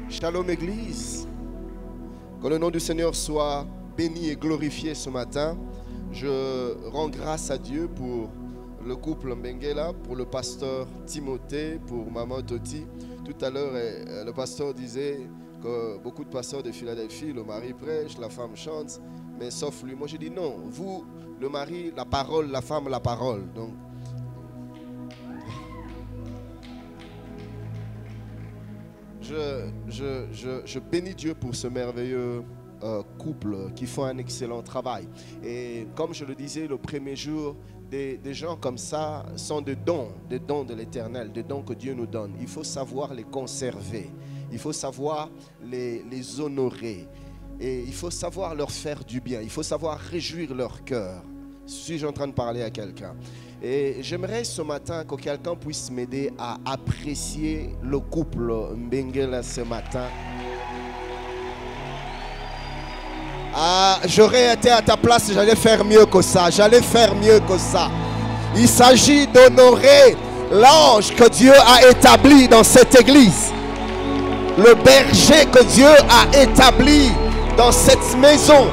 Shalom Église, que le nom du Seigneur soit béni et glorifié ce matin. Je rends grâce à Dieu pour le couple Mbengela, pour le pasteur Timothée, pour Maman Toti. Tout à l'heure, le pasteur disait que beaucoup de pasteurs de Philadelphie, le mari prêche, la femme chante, mais sauf lui. Moi, je dis non, vous, le mari, la parole, la femme, la parole. Donc, je bénis Dieu pour ce merveilleux couple qui font un excellent travail. Et comme je le disais le premier jour, des gens comme ça sont des dons de l'Éternel, des dons que Dieu nous donne. Il faut savoir les conserver, il faut savoir les honorer, et il faut savoir leur faire du bien, il faut savoir réjouir leur cœur. Suis-je en train de parler à quelqu'un? Et j'aimerais ce matin que quelqu'un puisse m'aider à apprécier le couple Mbengela ce matin. Ah, j'aurais été à ta place, j'allais faire mieux que ça. Il s'agit d'honorer l'ange que Dieu a établi dans cette église. Le berger que Dieu a établi dans cette maison.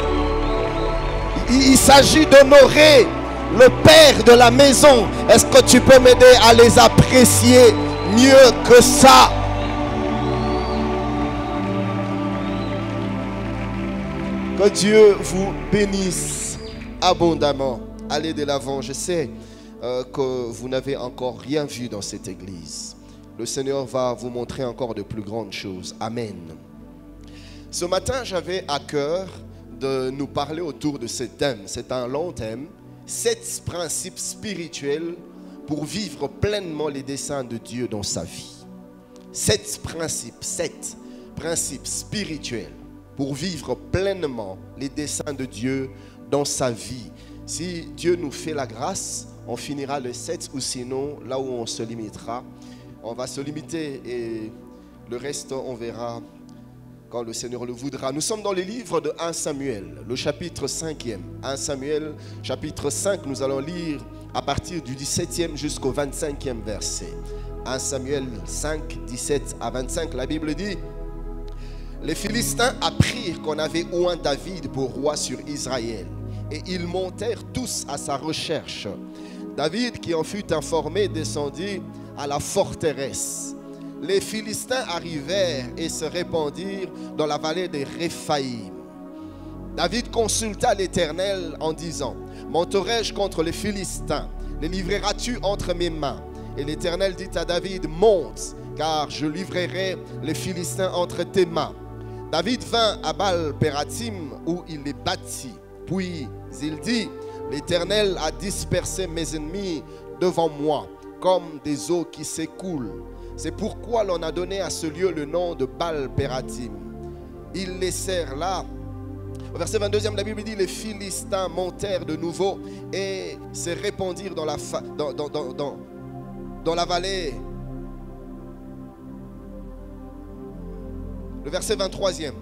Il s'agit d'honorer le père de la maison. Est-ce que tu peux m'aider à les apprécier mieux que ça? Que Dieu vous bénisse abondamment. Allez de l'avant. Je sais que vous n'avez encore rien vu dans cette église. Le Seigneur va vous montrer encore de plus grandes choses. Amen. Ce matin, j'avais à cœur de nous parler autour de ce thème. C'est un long thème. 7 principes spirituels pour vivre pleinement les desseins de Dieu dans sa vie. 7 principes spirituels pour vivre pleinement les desseins de Dieu dans sa vie. Si Dieu nous fait la grâce, on finira le 7, ou sinon, là où on se limitera, on va se limiter et le reste, on verra quand le Seigneur le voudra. Nous sommes dans le livre de 1 Samuel, le chapitre 5e. 1 Samuel, chapitre 5, nous allons lire à partir du 17e jusqu'au 25e verset. 1 Samuel 5, 17 à 25, la Bible dit: les Philistins apprirent qu'on avait oint David pour roi sur Israël, et ils montèrent tous à sa recherche. David, qui en fut informé, descendit à la forteresse. Les Philistins arrivèrent et se répandirent dans la vallée des Réphaïm. David consulta l'Éternel en disant: monterai-je contre les Philistins? Les livreras-tu entre mes mains? Et l'Éternel dit à David: monte, car je livrerai les Philistins entre tes mains. David vint à Baal-Pérathim où il les battit. Puis il dit: l'Éternel a dispersé mes ennemis devant moi comme des eaux qui s'écoulent. C'est pourquoi l'on a donné à ce lieu le nom de Baal-Pérathim. Ils laissèrent là. Au verset 22e, la Bible dit: les Philistins montèrent de nouveau et se répandirent dans la vallée. Le verset 23e.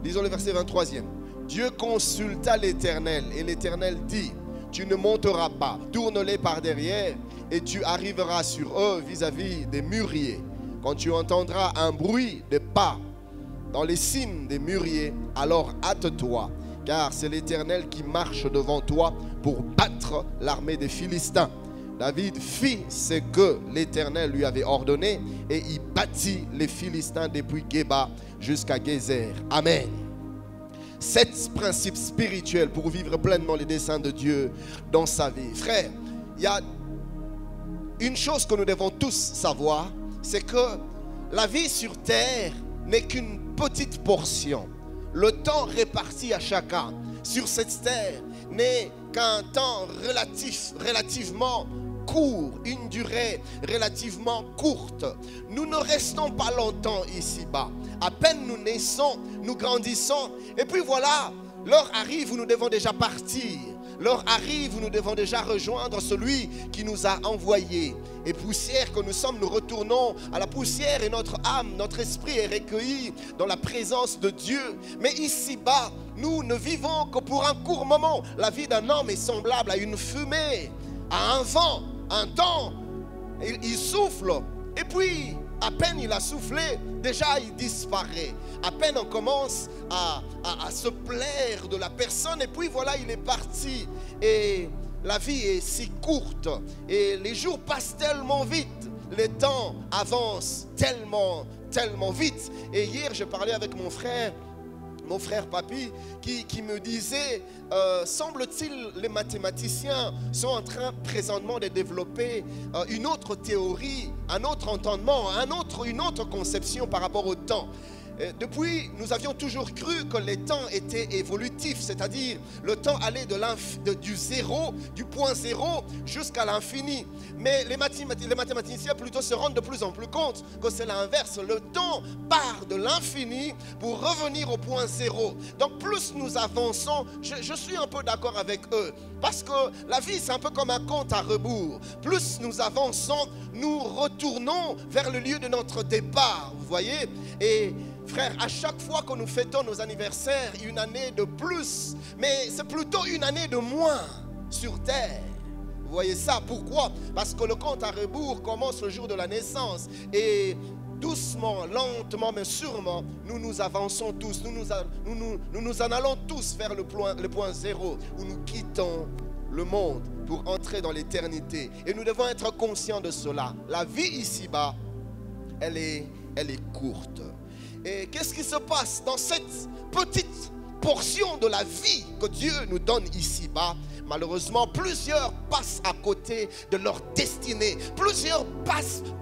Lisons le verset 23e. Dieu consulta l'Éternel et l'Éternel dit: tu ne monteras pas, tourne-les par derrière et tu arriveras sur eux vis-à-vis des mûriers. Quand tu entendras un bruit de pas dans les cimes des mûriers, alors hâte-toi, car c'est l'Éternel qui marche devant toi pour battre l'armée des Philistins. David fit ce que l'Éternel lui avait ordonné et il battit les Philistins depuis Géba jusqu'à Gézer. Amen. 7 principes spirituels pour vivre pleinement les desseins de Dieu dans sa vie. Frère, il y a une chose que nous devons tous savoir, c'est que la vie sur terre n'est qu'une petite portion. Le temps réparti à chacun sur cette terre n'est qu'un temps relativement court, une durée relativement courte. Nous ne restons pas longtemps ici-bas. À peine nous naissons, nous grandissons, et puis voilà, l'heure arrive où nous devons déjà partir. L'heure arrive où nous devons déjà rejoindre celui qui nous a envoyés. Et poussière que nous sommes, nous retournons à la poussière et notre âme, notre esprit est recueilli dans la présence de Dieu. Mais ici-bas, nous ne vivons que pour un court moment. La vie d'un homme est semblable à une fumée, à un vent, un temps. Il souffle et puis à peine il a soufflé, déjà il disparaît. À peine on commence à se plaire de la personne et puis voilà, il est parti. Et la vie est si courte et les jours passent tellement vite. Les temps avancent tellement vite. Et hier, je parlais avec mon frère Papy, qui me disait, semble-t-il, les mathématiciens sont en train présentement de développer une autre théorie, un autre entendement, une autre conception par rapport au temps. Depuis, nous avions toujours cru que les temps étaient évolutifs, c'est-à-dire le temps allait du zéro, du point zéro jusqu'à l'infini. Mais les mathématiciens plutôt se rendent de plus en plus compte que c'est l'inverse. Le temps part de l'infini pour revenir au point zéro. Donc plus nous avançons, je suis un peu d'accord avec eux. Parce que la vie c'est un peu comme un compte à rebours. Plus nous avançons, nous retournons vers le lieu de notre départ. Vous voyez? Et frère, à chaque fois que nous fêtons nos anniversaires, une année de plus, mais c'est plutôt une année de moins sur terre. Vous voyez ça? Pourquoi? Parce que le compte à rebours commence le jour de la naissance. Et doucement, lentement, mais sûrement, nous avançons tous. Nous en allons tous vers le point zéro où nous quittons le monde pour entrer dans l'éternité. Et nous devons être conscients de cela. La vie ici-bas, elle est courte. Et qu'est-ce qui se passe dans cette petite portion de la vie que Dieu nous donne ici-bas? Malheureusement, plusieurs passent à côté de leur destinée. Plusieurs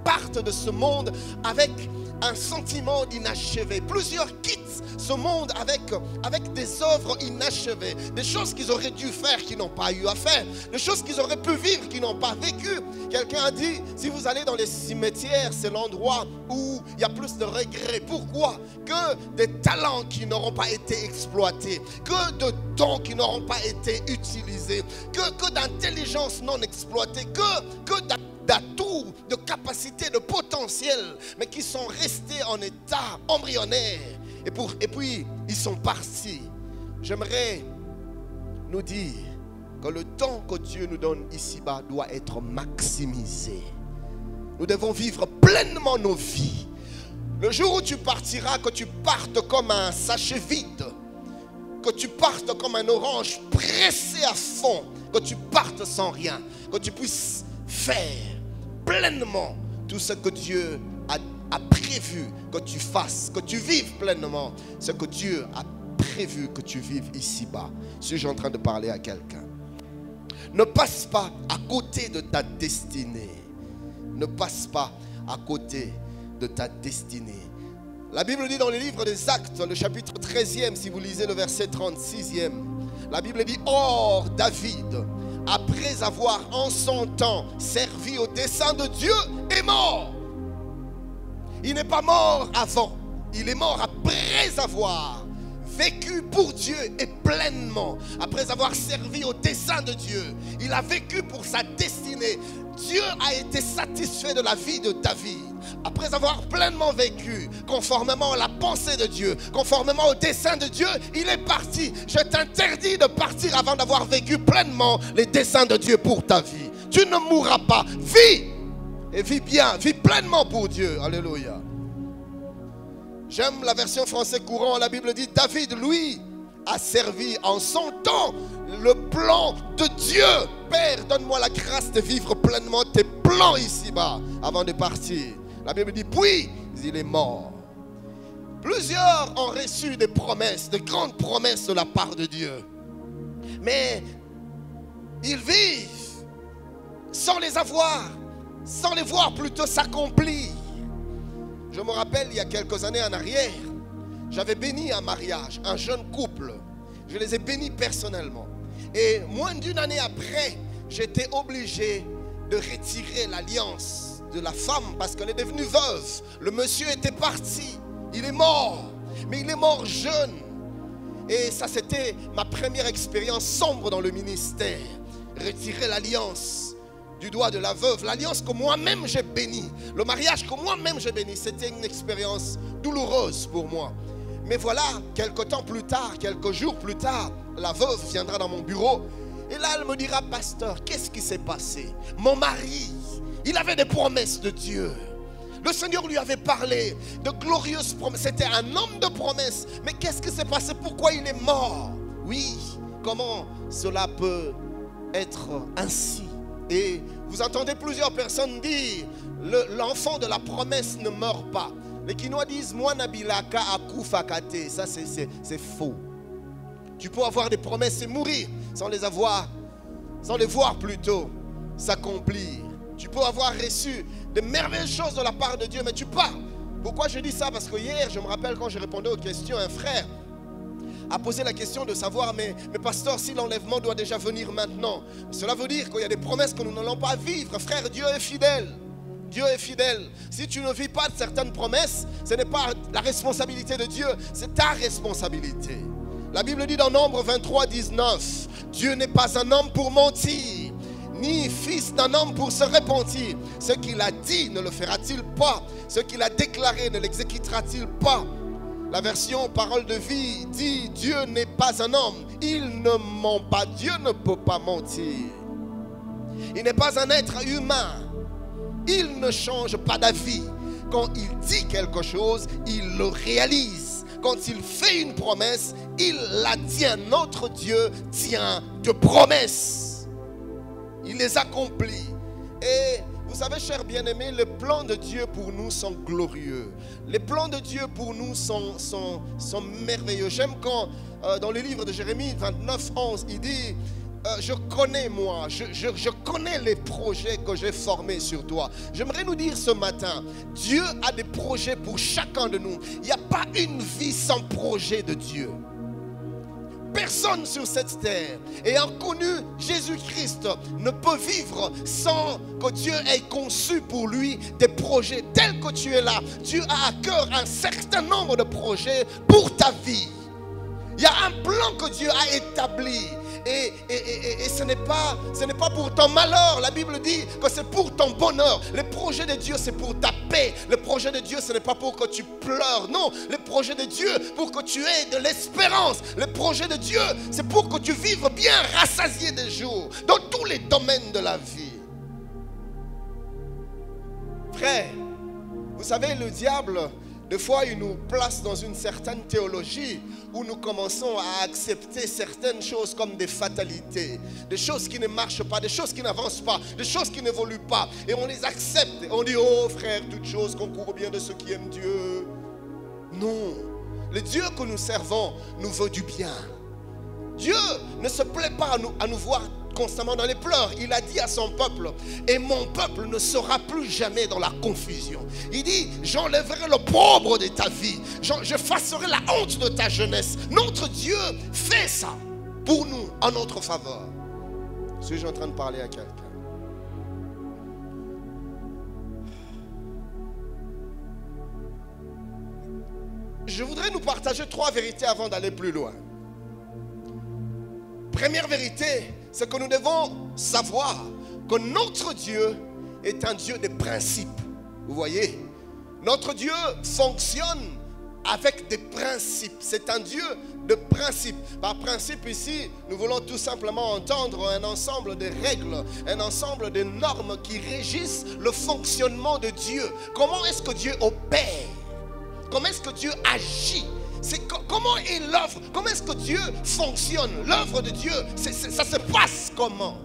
partent de ce monde avec un sentiment d'inachevé. Plusieurs quittent ce monde avec des œuvres inachevées. Des choses qu'ils auraient dû faire, qu'ils n'ont pas eu à faire. Des choses qu'ils auraient pu vivre, qu'ils n'ont pas vécu. Quelqu'un a dit, si vous allez dans les cimetières, c'est l'endroit où il y a plus de regrets. Pourquoi? Que des talents qui n'auront pas été exploités. Que de dons qui n'auront pas été utilisés. Que d'intelligence non exploitée. Que d'atouts, de capacités, de potentiel, mais qui sont restés en état embryonnaire. Et puis, ils sont partis. J'aimerais nous dire que le temps que Dieu nous donne ici-bas doit être maximisé. Nous devons vivre pleinement nos vies. Le jour où tu partiras, que tu partes comme un sachet vide, que tu partes comme un orange pressé à fond, que tu partes sans rien, que tu puisses faire pleinement tout ce que Dieu a prévu que tu fasses, que tu vives pleinement ce que Dieu a prévu que tu vives ici-bas. Suis-je en train de parler à quelqu'un? Ne passe pas à côté de ta destinée. Ne passe pas à côté de ta destinée. La Bible dit dans le livre des Actes, le chapitre 13e, si vous lisez le verset 36e, la Bible dit, or David, après avoir en son temps servi au dessein de Dieu, est mort. Il n'est pas mort avant, il est mort après avoir vécu pour Dieu et pleinement. Après avoir servi au dessein de Dieu, il a vécu pour sa destinée. Dieu a été satisfait de la vie de David. Après avoir pleinement vécu conformément à la pensée de Dieu, conformément au dessein de Dieu, il est parti. Je t'interdis de partir avant d'avoir vécu pleinement les desseins de Dieu pour ta vie. Tu ne mourras pas. Vis et vis bien, vis pleinement pour Dieu. Alléluia. J'aime la version français courant. La Bible dit, David, lui, a servi en son temps le plan de Dieu. Père, donne-moi la grâce de vivre pleinement tes plans ici-bas avant de partir. La Bible dit, puis il est mort. Plusieurs ont reçu des promesses, de grandes promesses de la part de Dieu. Mais ils vivent sans les avoir, sans les voir plutôt s'accomplir. Je me rappelle, il y a quelques années en arrière, j'avais béni un mariage, un jeune couple. Je les ai bénis personnellement. Et moins d'une année après, j'étais obligé de retirer l'alliance de la femme parce qu'elle est devenue veuve. Le monsieur était parti, il est mort, mais il est mort jeune. Et ça, c'était ma première expérience sombre dans le ministère. Retirer l'alliance du doigt de la veuve, l'alliance que moi-même j'ai bénie, le mariage que moi-même j'ai béni, c'était une expérience douloureuse pour moi. Mais voilà, quelques temps plus tard, quelques jours plus tard, la veuve viendra dans mon bureau et là elle me dira, pasteur, qu'est-ce qui s'est passé? Mon mari, il avait des promesses de Dieu. Le Seigneur lui avait parlé de glorieuses promesses. C'était un homme de promesses. Mais qu'est-ce qui s'est passé? Pourquoi il est mort? Oui, comment cela peut être ainsi? Et vous entendez plusieurs personnes dire, l'enfant de la promesse ne meurt pas. Les Kinois disent, moi nabilaka akufakate. Ça c'est faux. Tu peux avoir des promesses et mourir sans les avoir, sans les voir plutôt s'accomplir. Tu peux avoir reçu de merveilleuses choses de la part de Dieu, mais tu pars. Pourquoi je dis ça? Parce que hier, je me rappelle quand je répondais aux questions, un frère a posé la question de savoir, mais pasteur, si l'enlèvement doit déjà venir maintenant, cela veut dire qu'il y a des promesses que nous n'allons pas vivre. Frère, Dieu est fidèle. Dieu est fidèle. Si tu ne vis pas de certaines promesses, ce n'est pas la responsabilité de Dieu, c'est ta responsabilité. La Bible dit dans Nombre 23, 19, Dieu n'est pas un homme pour mentir, ni fils d'un homme pour se repentir. Ce qu'il a dit ne le fera-t-il pas? Ce qu'il a déclaré ne l'exécutera-t-il pas? La version Parole de vie dit, Dieu n'est pas un homme, il ne ment pas, Dieu ne peut pas mentir. Il n'est pas un être humain, il ne change pas d'avis. Quand il dit quelque chose, il le réalise. Quand il fait une promesse, il la tient. Notre Dieu tient de promesses. Il les accomplit. Et vous savez, chers bien-aimés, les plans de Dieu pour nous sont glorieux. Les plans de Dieu pour nous sont merveilleux. J'aime quand, dans le livre de Jérémie 29, 11, il dit, je connais moi, je connais les projets que j'ai formés sur toi. J'aimerais nous dire ce matin, Dieu a des projets pour chacun de nous. Il n'y a pas une vie sans projet de Dieu. Personne sur cette terre ayant connu Jésus-Christ ne peut vivre sans que Dieu ait conçu pour lui des projets tels que tu es là. Dieu a à cœur un certain nombre de projets pour ta vie. Il y a un plan que Dieu a établi. Et ce n'est pas pour ton malheur. La Bible dit que c'est pour ton bonheur. Le projet de Dieu, c'est pour ta paix. Le projet de Dieu, ce n'est pas pour que tu pleures. Non, le projet de Dieu, pour que tu aies de l'espérance. Le projet de Dieu, c'est pour que tu vives bien rassasié des jours, dans tous les domaines de la vie. Frère, vous savez, le diable, des fois, il nous place dans une certaine théologie où nous commençons à accepter certaines choses comme des fatalités, des choses qui ne marchent pas, des choses qui n'avancent pas, des choses qui n'évoluent pas. Et on les accepte. On dit, oh frère, toutes choses concourent bien de ceux qui aiment Dieu. Non. Le Dieu que nous servons nous veut du bien. Dieu ne se plaît pas à nous voir constamment dans les pleurs. Il a dit à son peuple, et mon peuple ne sera plus jamais dans la confusion. Il dit, j'enlèverai l'opprobre de ta vie, j'effacerai la honte de ta jeunesse. Notre Dieu fait ça pour nous, en notre faveur. Suis-je en train de parler à quelqu'un? Je voudrais nous partager 3 vérités avant d'aller plus loin. Première vérité, c'est que nous devons savoir que notre Dieu est un Dieu de principes. Vous voyez, notre Dieu fonctionne avec des principes. C'est un Dieu de principes. Par principe ici, nous voulons tout simplement entendre un ensemble de règles, un ensemble de normes qui régissent le fonctionnement de Dieu. Comment est-ce que Dieu opère? Comment est-ce que Dieu agit? Comment est l'œuvre? Comment est-ce que Dieu fonctionne? L'œuvre de Dieu, ça se passe comment?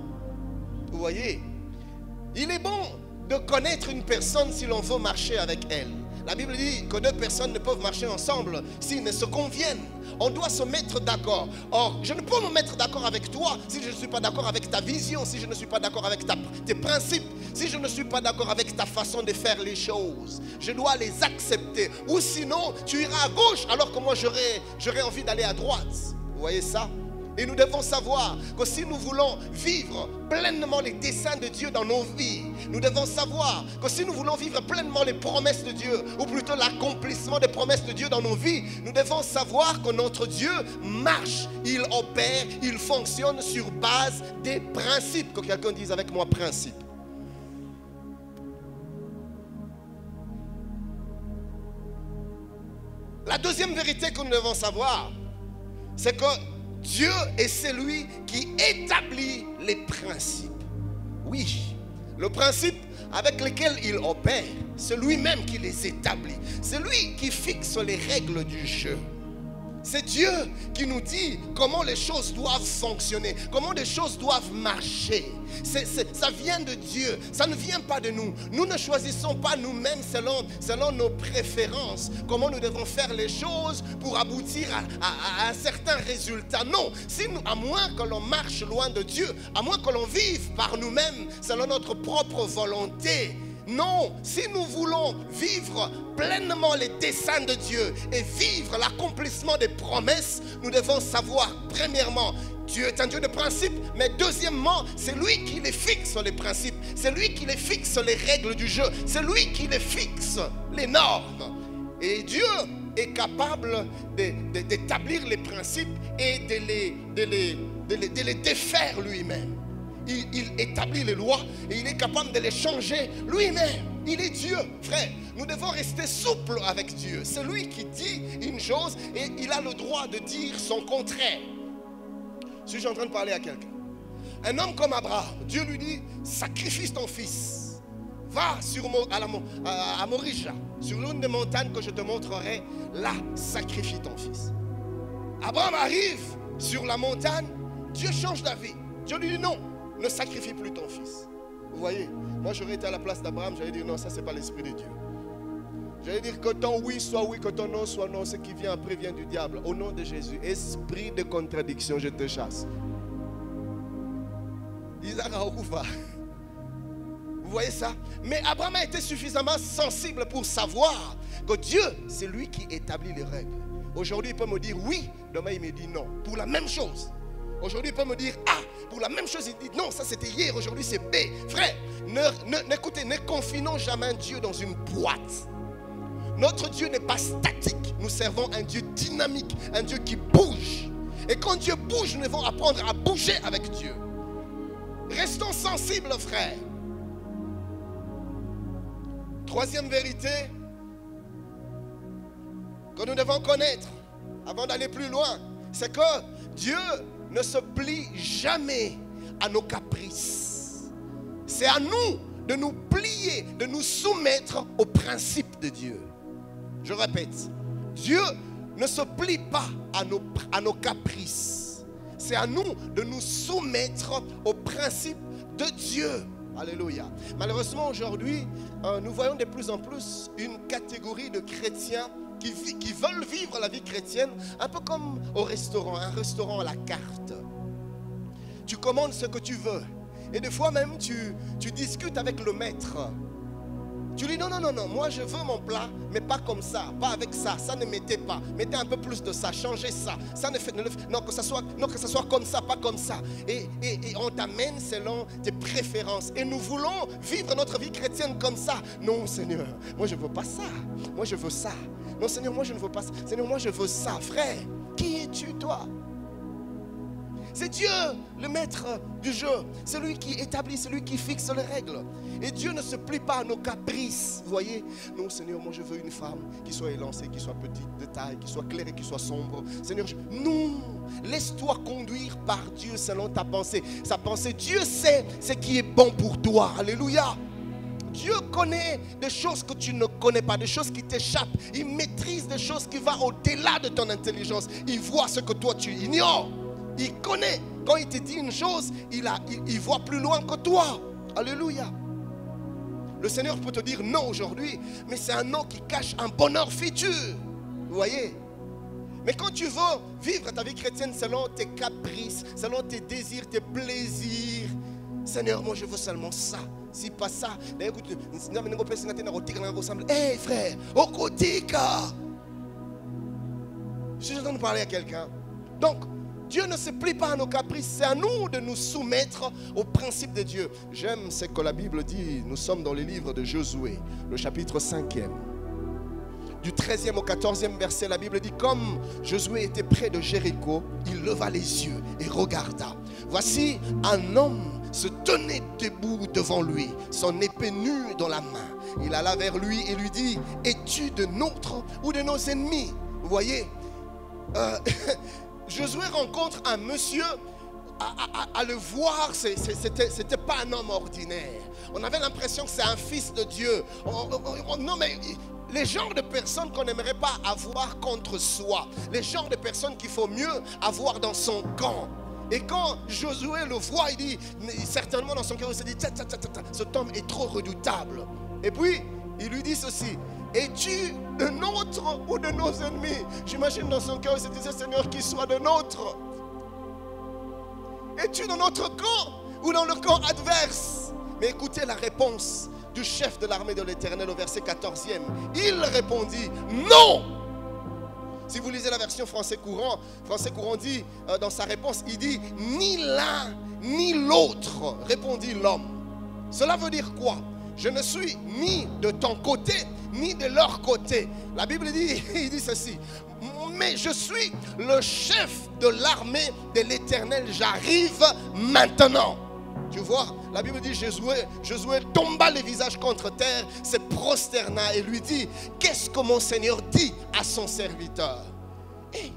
Vous voyez, il est bon de connaître une personne si l'on veut marcher avec elle. La Bible dit que 2 personnes ne peuvent marcher ensemble s'ils ne se conviennent. On doit se mettre d'accord. Or, je ne peux me mettre d'accord avec toi si je ne suis pas d'accord avec ta vision, si je ne suis pas d'accord avec tes principes, si je ne suis pas d'accord avec ta façon de faire les choses. Je dois les accepter. Ou sinon, tu iras à gauche alors que moi j'aurais envie d'aller à droite. Vous voyez ça? Et nous devons savoir que si nous voulons vivre pleinement les desseins de Dieu dans nos vies, nous devons savoir que si nous voulons vivre pleinement les promesses de Dieu, ou plutôt l'accomplissement des promesses de Dieu dans nos vies, nous devons savoir que notre Dieu marche, il opère, il fonctionne sur base des principes. Que quelqu'un dise avec moi, principes. La deuxième vérité que nous devons savoir, c'est que Dieu est celui qui établit les principes. Oui, le principe avec lesquels il opère, c'est lui-même qui les établit. C'est lui qui fixe les règles du jeu. C'est Dieu qui nous dit comment les choses doivent fonctionner, comment les choses doivent marcher. Ça vient de Dieu, ça ne vient pas de nous. Nous ne choisissons pas nous-mêmes selon nos préférences, comment nous devons faire les choses pour aboutir à un certain résultat. Non, à moins que l'on marche loin de Dieu, à moins que l'on vive par nous-mêmes selon notre propre volonté. Non, si nous voulons vivre pleinement les desseins de Dieu et vivre l'accomplissement des promesses, nous devons savoir, premièrement, Dieu est un Dieu de principes, mais deuxièmement, c'est lui qui les fixe les principes, c'est lui qui les fixe les règles du jeu, c'est lui qui les fixe les normes. Et Dieu est capable d'établir les principes et de les défaire lui-même. Il établit les lois et il est capable de les changer lui-même. Il est Dieu, frère. Nous devons rester souples avec Dieu. C'est lui qui dit une chose et il a le droit de dire son contraire. Si je suis en train de parler à quelqu'un, un homme comme Abraham, Dieu lui dit, sacrifie ton fils. Va à Morisha, sur l'une des montagnes que je te montrerai. Là, sacrifie ton fils. Abraham arrive sur la montagne. Dieu change d'avis. Dieu lui dit non. Ne sacrifie plus ton fils. Vous voyez, moi j'aurais été à la place d'Abraham, j'allais dire non, ça c'est pas l'esprit de Dieu. J'allais dire que ton oui soit oui, que ton non soit non, ce qui vient après vient du diable. Au nom de Jésus, esprit de contradiction, je te chasse. Isaac Aoufa. Vous voyez ça? Mais Abraham a été suffisamment sensible pour savoir que Dieu, c'est lui qui établit les règles. Aujourd'hui, il peut me dire oui, demain il me dit non. Pour la même chose. Aujourd'hui, il peut me dire A. Pour la même chose, il dit non, ça c'était hier, aujourd'hui c'est B. Frère, n'écoutez, ne confinons jamais Dieu dans une boîte. Notre Dieu n'est pas statique. Nous servons un Dieu dynamique, un Dieu qui bouge. Et quand Dieu bouge, nous devons apprendre à bouger avec Dieu. Restons sensibles, frère. Troisième vérité que nous devons connaître avant d'aller plus loin, c'est que Dieu ne se plie jamais à nos caprices. C'est à nous de nous plier, de nous soumettre aux principes de Dieu. Je répète, Dieu ne se plie pas à nos caprices. C'est à nous de nous soumettre aux principes de Dieu. Alléluia. Malheureusement aujourd'hui, nous voyons de plus en plus une catégorie de chrétiens qui veulent vivre la vie chrétienne un peu comme au restaurant, un restaurant à la carte. Tu commandes ce que tu veux et des fois même tu discutes avec le maître. Tu dis non, moi je veux mon plat, mais pas comme ça, pas avec ça, ça ne mettez pas, mettez un peu plus de ça, changez ça, ça ne fait, non, que ça soit comme ça, pas comme ça. Et on t'amène selon tes préférences. Et nous voulons vivre notre vie chrétienne comme ça. Non Seigneur, moi je ne veux pas ça, moi je veux ça. Non Seigneur, moi je ne veux pas ça, Seigneur, moi je veux ça. Frère, qui es-tu toi? C'est Dieu, le maître du jeu. C'est lui qui établit, c'est lui qui fixe les règles. Et Dieu ne se plie pas à nos caprices. Vous voyez? Non, Seigneur, moi je veux une femme qui soit élancée, qui soit petite de taille, qui soit claire et qui soit sombre. Seigneur, non, laisse-toi conduire par Dieu selon ta pensée. Sa pensée, Dieu sait ce qui est bon pour toi. Alléluia. Dieu connaît des choses que tu ne connais pas, des choses qui t'échappent. Il maîtrise des choses qui vont au-delà de ton intelligence. Il voit ce que toi tu ignores. Il connaît. Quand il te dit une chose, il voit plus loin que toi. Alléluia. Le Seigneur peut te dire non aujourd'hui, mais c'est un non qui cache un bonheur futur. Vous voyez? Mais quand tu veux vivre ta vie chrétienne selon tes caprices, selon tes désirs, tes plaisirs, Seigneur, moi je veux seulement ça. Si pas ça, écoute, hey frère, Okotika. Je suis en train de parler à quelqu'un. Donc, Dieu ne se plie pas à nos caprices, c'est à nous de nous soumettre aux principes de Dieu. J'aime ce que la Bible dit, nous sommes dans le livre de Josué, le chapitre 5e. Du 13e au 14e verset, la Bible dit, comme Josué était près de Jéricho, il leva les yeux et regarda. Voici un homme se tenait debout devant lui, son épée nue dans la main. Il alla vers lui et lui dit, es-tu de nôtres ou de nos ennemis? Vous voyez, Josué rencontre un monsieur à le voir, c'était pas un homme ordinaire. On avait l'impression que c'est un fils de Dieu. Non, mais les genres de personnes qu'on n'aimerait pas avoir contre soi, les genres de personnes qu'il faut mieux avoir dans son camp. Et quand Josué le voit, il dit, certainement dans son cœur, il se dit, cet homme est trop redoutable. Et puis, il lui dit ceci: es-tu de nôtre ou de nos ennemis? J'imagine dans son cœur, il se disait, Seigneur, qu'il soit de nôtre. Es-tu dans notre camp ou dans le camp adverse? Mais écoutez la réponse du chef de l'armée de l'Éternel au verset 14e. Il répondit, non. Si vous lisez la version français courant dit dans sa réponse, il dit, ni l'un ni l'autre, répondit l'homme. Cela veut dire quoi? Je ne suis ni de ton côté, ni de leur côté. La Bible dit, il dit ceci: mais je suis le chef de l'armée de l'Éternel, j'arrive maintenant. Tu vois, la Bible dit, Josué tomba le visage contre terre, se prosterna et lui dit, qu'est-ce que mon Seigneur dit à son serviteur? Et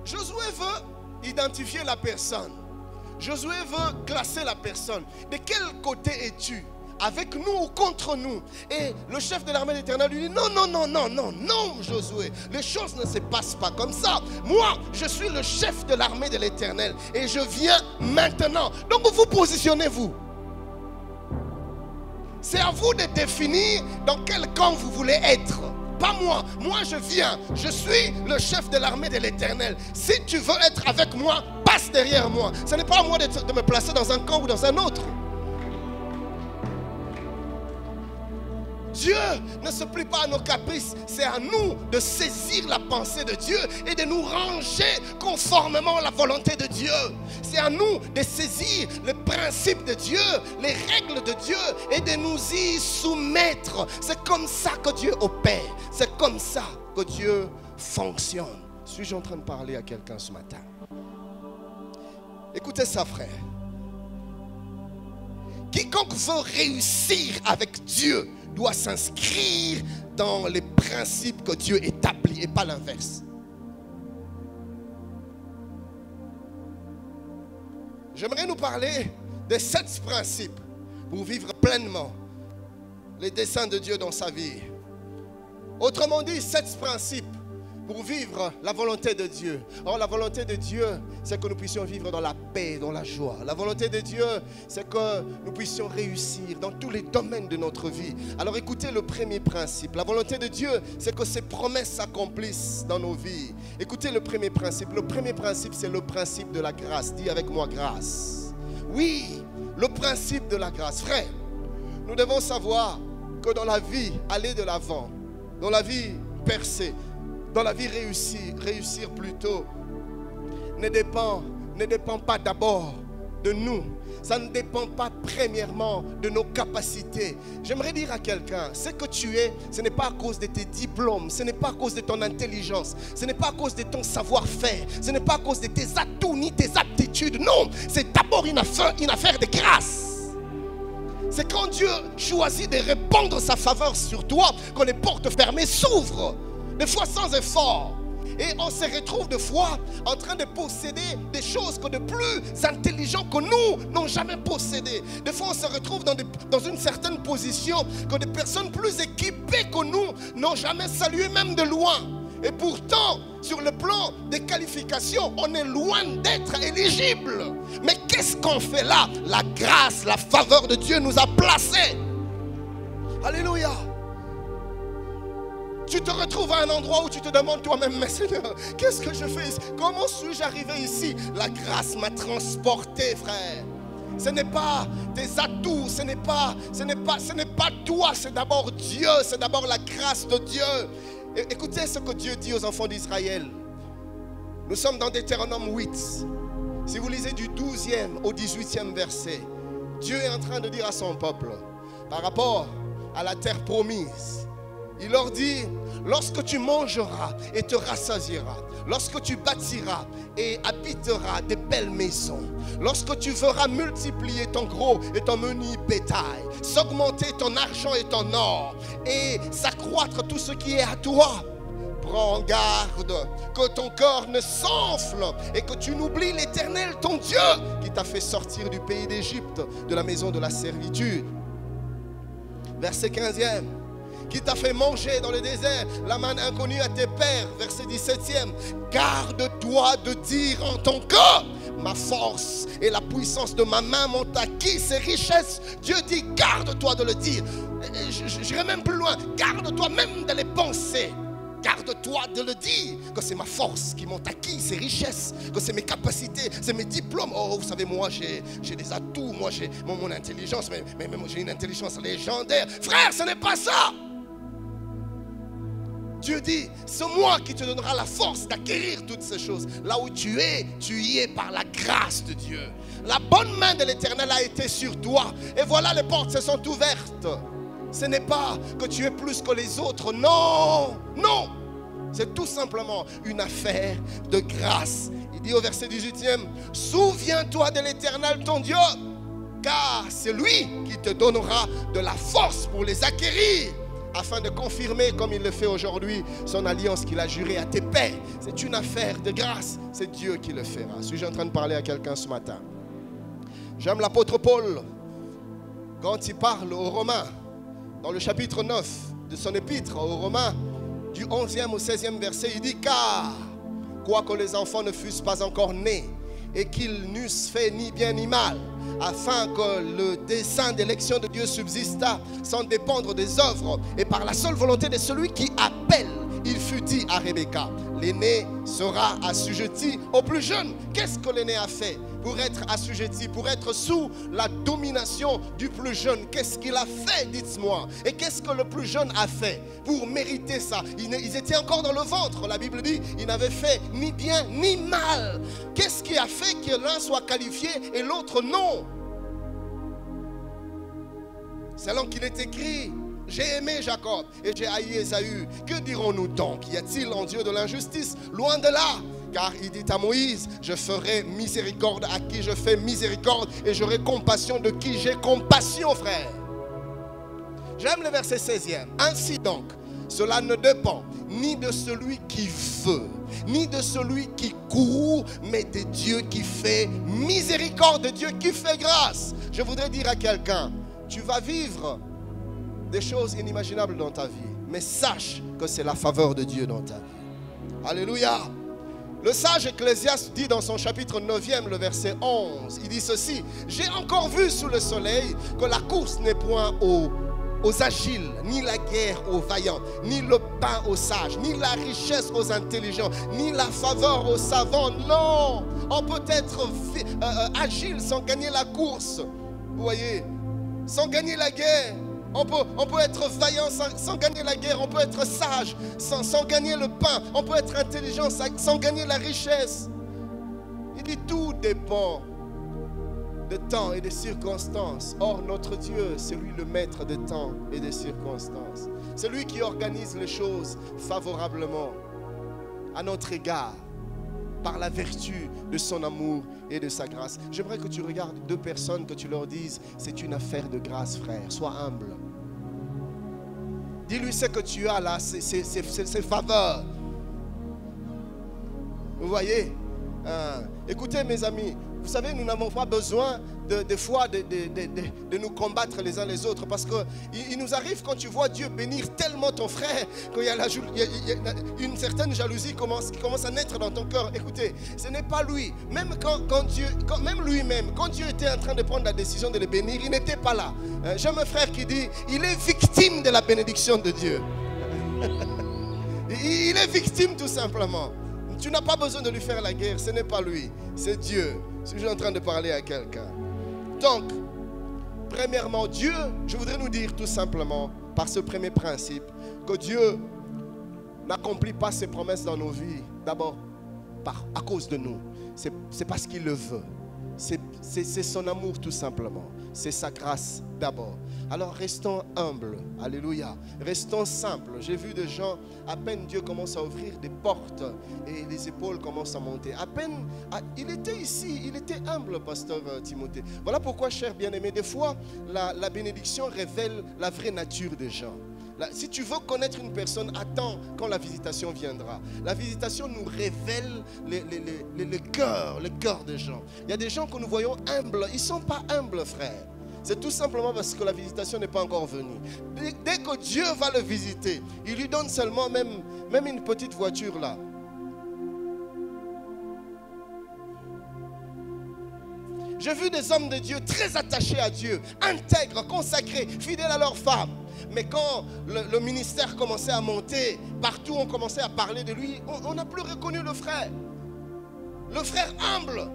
Josué veut identifier la personne. Josué veut classer la personne. De quel côté es-tu? Avec nous ou contre nous? Et le chef de l'armée de l'Éternel lui dit, non, Josué, les choses ne se passent pas comme ça. Moi, je suis le chef de l'armée de l'Éternel et je viens maintenant. Donc vous positionnez-vous. C'est à vous de définir dans quel camp vous voulez être. Pas moi. Moi, je viens. Je suis le chef de l'armée de l'Éternel. Si tu veux être avec moi, passe derrière moi. Ce n'est pas à moi de me placer dans un camp ou dans un autre. Dieu ne se plie pas à nos caprices. C'est à nous de saisir la pensée de Dieu et de nous ranger conformément à la volonté de Dieu. C'est à nous de saisir les principes de Dieu, les règles de Dieu et de nous y soumettre. C'est comme ça que Dieu opère. C'est comme ça que Dieu fonctionne. Suis-je en train de parler à quelqu'un ce matin? Écoutez ça, frère. Quiconque veut réussir avec Dieu doit s'inscrire dans les principes que Dieu établit et pas l'inverse. J'aimerais nous parler de 7 principes pour vivre pleinement les desseins de Dieu dans sa vie. Autrement dit, 7 principes pour vivre la volonté de Dieu. Or, la volonté de Dieu, c'est que nous puissions vivre dans la paix, dans la joie. La volonté de Dieu, c'est que nous puissions réussir dans tous les domaines de notre vie. Alors écoutez le premier principe. La volonté de Dieu, c'est que ses promesses s'accomplissent dans nos vies. Écoutez le premier principe. Le premier principe, c'est le principe de la grâce. Dis avec moi, grâce. Oui, le principe de la grâce. Frère, nous devons savoir que dans la vie, aller de l'avant, dans la vie percer, dans la vie réussir plutôt, ne dépend pas d'abord de nous. Ça ne dépend pas premièrement de nos capacités. J'aimerais dire à quelqu'un, ce que tu es, ce n'est pas à cause de tes diplômes, ce n'est pas à cause de ton intelligence, ce n'est pas à cause de ton savoir-faire, ce n'est pas à cause de tes atouts ni tes aptitudes. Non, c'est d'abord une affaire de grâce. C'est quand Dieu choisit de répandre sa faveur sur toi que les portes fermées s'ouvrent. Des fois sans effort. Et on se retrouve des fois en train de posséder des choses que de plus intelligents que nous n'ont jamais possédées. Des fois on se retrouve dans une certaine position que des personnes plus équipées que nous n'ont jamais salué même de loin. Et pourtant, sur le plan des qualifications, on est loin d'être éligible. Mais qu'est-ce qu'on fait là? La grâce, la faveur de Dieu nous a placés. Alléluia. Tu te retrouves à un endroit où tu te demandes toi-même, mais Seigneur, qu'est-ce que je fais ici? Comment suis-je arrivé ici? La grâce m'a transporté, frère. Ce n'est pas tes atouts, ce n'est pas toi, c'est d'abord Dieu, c'est d'abord la grâce de Dieu. Écoutez ce que Dieu dit aux enfants d'Israël. Nous sommes dans Deutéronome 8. Si vous lisez du 12e au 18e verset, Dieu est en train de dire à son peuple, par rapport à la terre promise, il leur dit, lorsque tu mangeras et te rassasieras, lorsque tu bâtiras et habiteras des belles maisons, lorsque tu verras multiplier ton gros et ton menu bétail, s'augmenter ton argent et ton or, et s'accroître tout ce qui est à toi, prends en garde que ton corps ne s'enfle et que tu n'oublies l'Éternel, ton Dieu, qui t'a fait sortir du pays d'Égypte, de la maison de la servitude. Verset 15e. Qui t'a fait manger dans le désert la manne inconnue à tes pères. Verset 17e. Garde-toi de dire en ton cœur: ma force et la puissance de ma main m'ont acquis ces richesses. Dieu dit: garde-toi de le dire. J'irai même plus loin. Garde-toi même de les penser. Garde-toi de le dire, que c'est ma force qui m'ont acquis ces richesses, que c'est mes capacités, c'est mes diplômes. Oh, vous savez, moi j'ai des atouts, moi j'ai mon intelligence, mais moi j'ai une intelligence légendaire. Frère, ce n'est pas ça. Dieu dit: c'est moi qui te donnera la force d'acquérir toutes ces choses. Là où tu y es par la grâce de Dieu. La bonne main de l'Éternel a été sur toi. Et voilà, les portes se sont ouvertes. Ce n'est pas que tu es plus que les autres. Non, non. C'est tout simplement une affaire de grâce. Il dit au verset 18e: souviens-toi de l'Éternel ton Dieu, car c'est lui qui te donnera de la force pour les acquérir, afin de confirmer, comme il le fait aujourd'hui, son alliance qu'il a jurée à tes pères. C'est une affaire de grâce. C'est Dieu qui le fera. Suis-je en train de parler à quelqu'un ce matin? J'aime l'apôtre Paul quand il parle aux Romains, dans le chapitre 9 de son épître aux Romains, du 11e au 16e verset, il dit: car, quoique les enfants ne fussent pas encore nés, et qu'ils n'eussent fait ni bien ni mal, afin que le dessein d'élection de Dieu subsistât sans dépendre des œuvres, et par la seule volonté de celui qui appelle, il fut dit à Rebecca: l'aîné sera assujetti au plus jeune. Qu'est-ce que l'aîné a fait pour être assujetti, pour être sous la domination du plus jeune? Qu'est-ce qu'il a fait, dites-moi? Et qu'est-ce que le plus jeune a fait pour mériter ça? Ils étaient encore dans le ventre. La Bible dit: ils n'avaient fait ni bien ni mal. Qu'est-ce qui a fait que l'un soit qualifié et l'autre non? Selon qu'il est écrit: j'ai aimé Jacob et j'ai haï Ésaü. Que dirons-nous donc? Y a-t-il en Dieu de l'injustice? Loin de là. Car il dit à Moïse: je ferai miséricorde à qui je fais miséricorde, et j'aurai compassion de qui j'ai compassion, frère. J'aime le verset 16e. Ainsi donc, cela ne dépend ni de celui qui veut, ni de celui qui court, mais de Dieu qui fait miséricorde, de Dieu qui fait grâce. Je voudrais dire à quelqu'un: tu vas vivre des choses inimaginables dans ta vie, mais sache que c'est la faveur de Dieu dans ta vie. Alléluia. Le sage Ecclésiaste dit dans son chapitre 9e, le verset 11, il dit ceci: j'ai encore vu sous le soleil que la course n'est point aux agiles, ni la guerre aux vaillants, ni le pain aux sages, ni la richesse aux intelligents, ni la faveur aux savants. Non, on peut être agile sans gagner la course. Vous voyez, sans gagner la guerre. On peut être vaillant sans gagner la guerre. On peut être sage sans gagner le pain. On peut être intelligent sans gagner la richesse. Il dit: tout dépend de temps et des circonstances. Or, notre Dieu, c'est lui le maître des temps et des circonstances. C'est lui qui organise les choses favorablement à notre égard, par la vertu de son amour et de sa grâce. J'aimerais que tu regardes deux personnes, que tu leur dises: c'est une affaire de grâce, frère. Sois humble. Dis-lui ce que tu as là, c'est faveur. Vous voyez? Écoutez, mes amis, vous savez, nous n'avons pas besoin des fois de nous combattre les uns les autres, parce qu'il nous arrive, quand tu vois Dieu bénir tellement ton frère, qu'il y a une certaine jalousie qui commence à naître dans ton cœur. Écoutez, ce n'est pas lui. Même même lui-même, quand Dieu était en train de prendre la décision de le bénir, il n'était pas là. J'aime un frère qui dit: il est victime de la bénédiction de Dieu. Il est victime tout simplement. Tu n'as pas besoin de lui faire la guerre, ce n'est pas lui, c'est Dieu. Je suis en train de parler à quelqu'un. Donc, premièrement, Dieu, je voudrais nous dire tout simplement, par ce premier principe, que Dieu n'accomplit pas ses promesses dans nos vies, d'abord à cause de nous. C'est parce qu'il le veut. C'est son amour tout simplement. C'est sa grâce d'abord. Alors restons humbles. Alléluia. Restons simples. J'ai vu des gens, à peine Dieu commence à ouvrir des portes et les épaules commencent à monter. À peine, il était ici, il était humble, pasteur Timothée. Voilà pourquoi, cher bien-aimé, des fois, la bénédiction révèle la vraie nature des gens. Si tu veux connaître une personne, attends quand la visitation viendra. La visitation nous révèle le cœur des gens. Il y a des gens que nous voyons humbles. Ils ne sont pas humbles, frère. C'est tout simplement parce que la visitation n'est pas encore venue. Dès que Dieu va le visiter, il lui donne seulement même une petite voiture là. J'ai vu des hommes de Dieu très attachés à Dieu, intègres, consacrés, fidèles à leur femme. Mais quand le ministère commençait à monter, partout on commençait à parler de lui, on n'a plus reconnu le frère. Le frère humble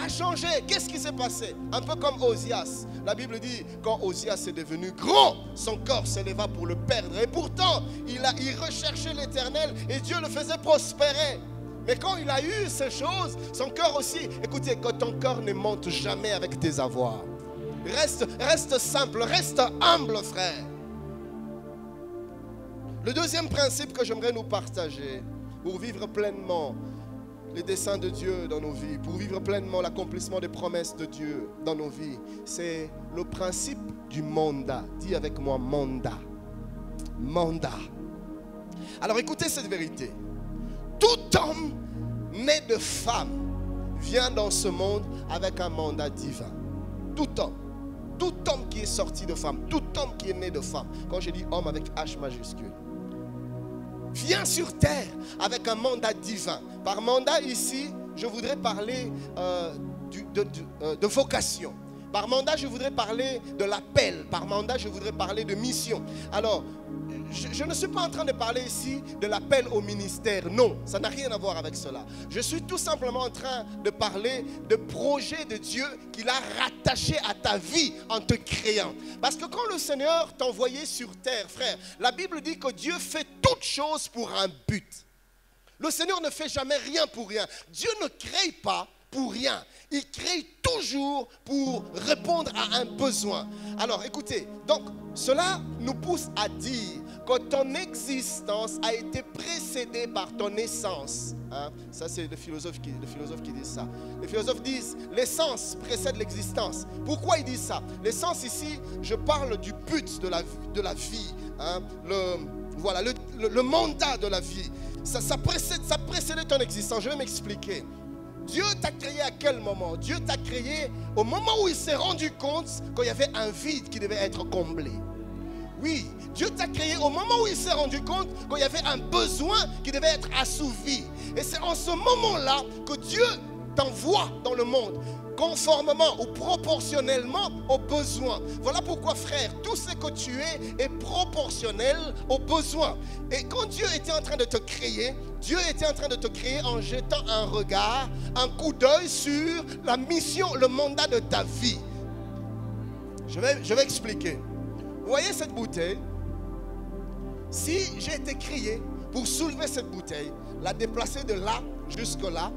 a changé. Qu'est-ce qui s'est passé? Un peu comme Osias. La Bible dit, quand Osias est devenu grand, son corps s'éleva pour le perdre. Et pourtant, il recherchait l'Éternel et Dieu le faisait prospérer. Mais quand il a eu ces choses, son cœur aussi. Écoutez, que ton cœur ne monte jamais avec tes avoirs. Reste simple, reste humble, frère. Le deuxième principe que j'aimerais nous partager pour vivre pleinement les desseins de Dieu dans nos vies, pour vivre pleinement l'accomplissement des promesses de Dieu dans nos vies, c'est le principe du mandat. Dis avec moi, mandat. Mandat. Alors écoutez cette vérité. Tout homme né de femme vient dans ce monde avec un mandat divin. Tout homme qui est sorti de femme, tout homme qui est né de femme, quand je dis homme avec H majuscule, vient sur terre avec un mandat divin. Par mandat ici, je voudrais parler de vocation. Par mandat, je voudrais parler de l'appel. Par mandat, je voudrais parler de mission. Alors, je ne suis pas en train de parler ici de l'appel au ministère. Non, ça n'a rien à voir avec cela. Je suis tout simplement en train de parler de projet de Dieu qu'il a rattaché à ta vie en te créant. Parce que quand le Seigneur t'envoyait sur terre, frère, la Bible dit que Dieu fait toutes choses pour un but. Le Seigneur ne fait jamais rien pour rien. Dieu ne crée pas pour rien. Il crée toujours pour répondre à un besoin. Alors écoutez, donc cela nous pousse à dire que ton existence a été précédée par ton naissance. Hein? Ça c'est le philosophe qui dit ça. Les philosophes disent l'essence précède l'existence. Pourquoi ils disent ça? L'essence ici, je parle du but de la vie. Hein? Le mandat de la vie. Ça précède ton existence. Je vais m'expliquer. Dieu t'a créé à quel moment? Dieu t'a créé au moment où il s'est rendu compte qu'il y avait un vide qui devait être comblé. Oui, Dieu t'a créé au moment où il s'est rendu compte qu'il y avait un besoin qui devait être assouvi. Et c'est en ce moment-là que Dieu t'envoie dans le monde, conformément ou proportionnellement aux besoins. Voilà pourquoi, frère, tout ce que tu es est proportionnel aux besoins. Et quand Dieu était en train de te créer, Dieu était en train de te créer en jetant un regard, un coup d'œil sur la mission, le mandat de ta vie. Je vais expliquer. Vous voyez cette bouteille? Si j'ai été créé pour soulever cette bouteille, la déplacer de là jusque là,